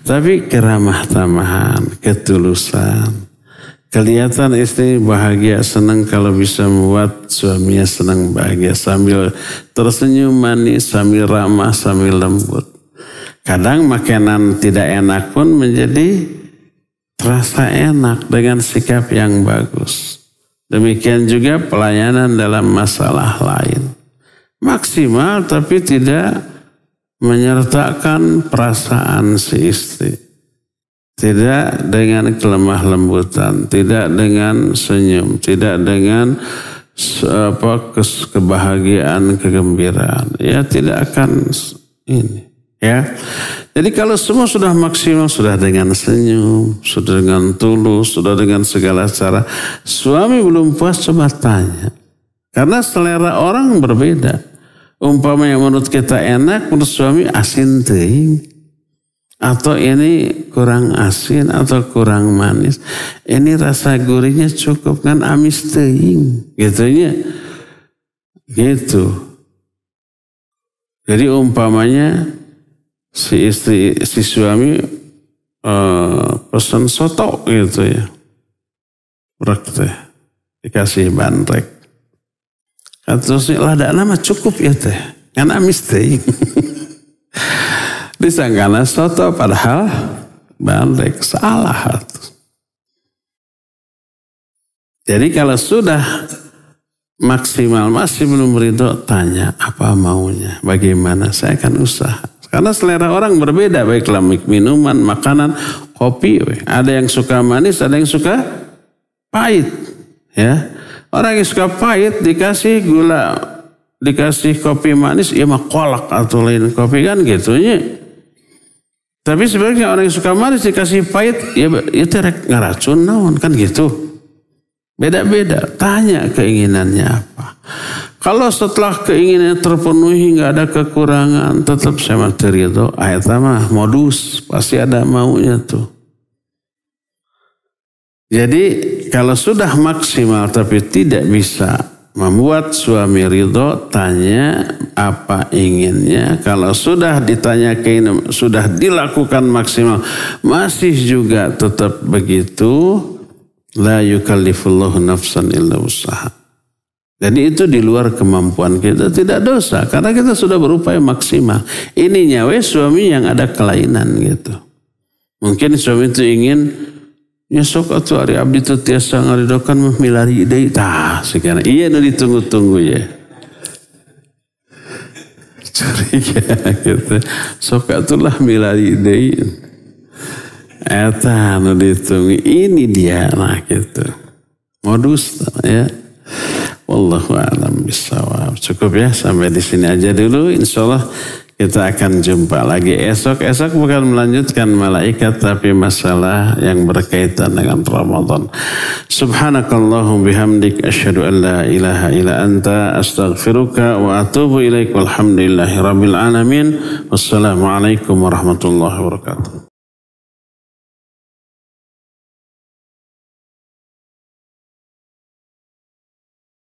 tapi keramah tamahan, ketulusan. Kelihatan istri bahagia, senang kalau bisa membuat suaminya senang bahagia sambil tersenyum manis, sambil ramah, sambil lembut. Kadang makanan tidak enak pun menjadi terasa enak dengan sikap yang bagus. Demikian juga pelayanan dalam masalah lain. Maksimal tapi tidak menyertakan perasaan si istri. Tidak dengan kelemah lembutan, tidak dengan senyum, tidak dengan kebahagiaan, kegembiraan. Ya tidak akan ini. Ya. Jadi kalau semua sudah maksimal, sudah dengan senyum, sudah dengan tulus, sudah dengan segala cara, suami belum puas, coba tanya. Karena selera orang berbeda. Umpama yang menurut kita enak, menurut suami asin teuing. Atau ini kurang asin atau kurang manis. Ini rasa gurihnya cukup kan amis teuing. Gitunya. Gitu. Jadi umpamanya si suami pesan soto gitu ya. Rek teh. Dikasih bandrek. Terusnya lada nama cukup ya teh. Kan amis teh. Disangkana soto padahal bandrek. Salah. Jadi kalau sudah maksimal masih belum ridho, tanya apa maunya. Bagaimana saya akan usaha. Karena selera orang berbeda. Baiklah minuman, makanan, kopi. Ada yang suka manis, ada yang suka pahit. Ya. Orang yang suka pahit dikasih gula, dikasih kopi manis, ya mah kolak atau lain kopi kan gitunya. Tapi sebenarnya orang yang suka manis dikasih pahit, ya itu ngeracun naon kan gitu. Beda-beda, tanya keinginannya apa. Kalau setelah keinginannya terpenuhi nggak ada kekurangan, tetap saya materi itu ayat mah modus, pasti ada maunya tuh. Jadi kalau sudah maksimal tapi tidak bisa membuat suami ridho, tanya apa inginnya. Kalau sudah ditanya keinginan, sudah dilakukan maksimal, masih juga tetap begitu, la yukallifullahu nafsan illa wus'aha. Jadi itu di luar kemampuan kita, tidak dosa karena kita sudah berupaya maksimal. Ini nyawa suami yang ada kelainan gitu. Mungkin suami itu ingin nyesok atau hari abdi itu tiasa ngaridokan memilari ide. Sekarang iya nu ditunggu-tunggu ya. curiga gitu. Sok atulah milari deui. Eta nu dihitung ini dia nah gitu. Modus ya. Wallahu a'lam bishawab. Cukup ya sampai di sini aja dulu. Insyaallah kita akan jumpa lagi esok. Esok bukan melanjutkan malaikat tapi masalah yang berkaitan dengan Ramadan. Subhanakallahum bihamdik asyhadu an la ilaha illa anta astaghfiruka wa atubu ilaik. Walhamdulillahi rabbil alamin. Wassalamualaikum warahmatullahi wabarakatuh.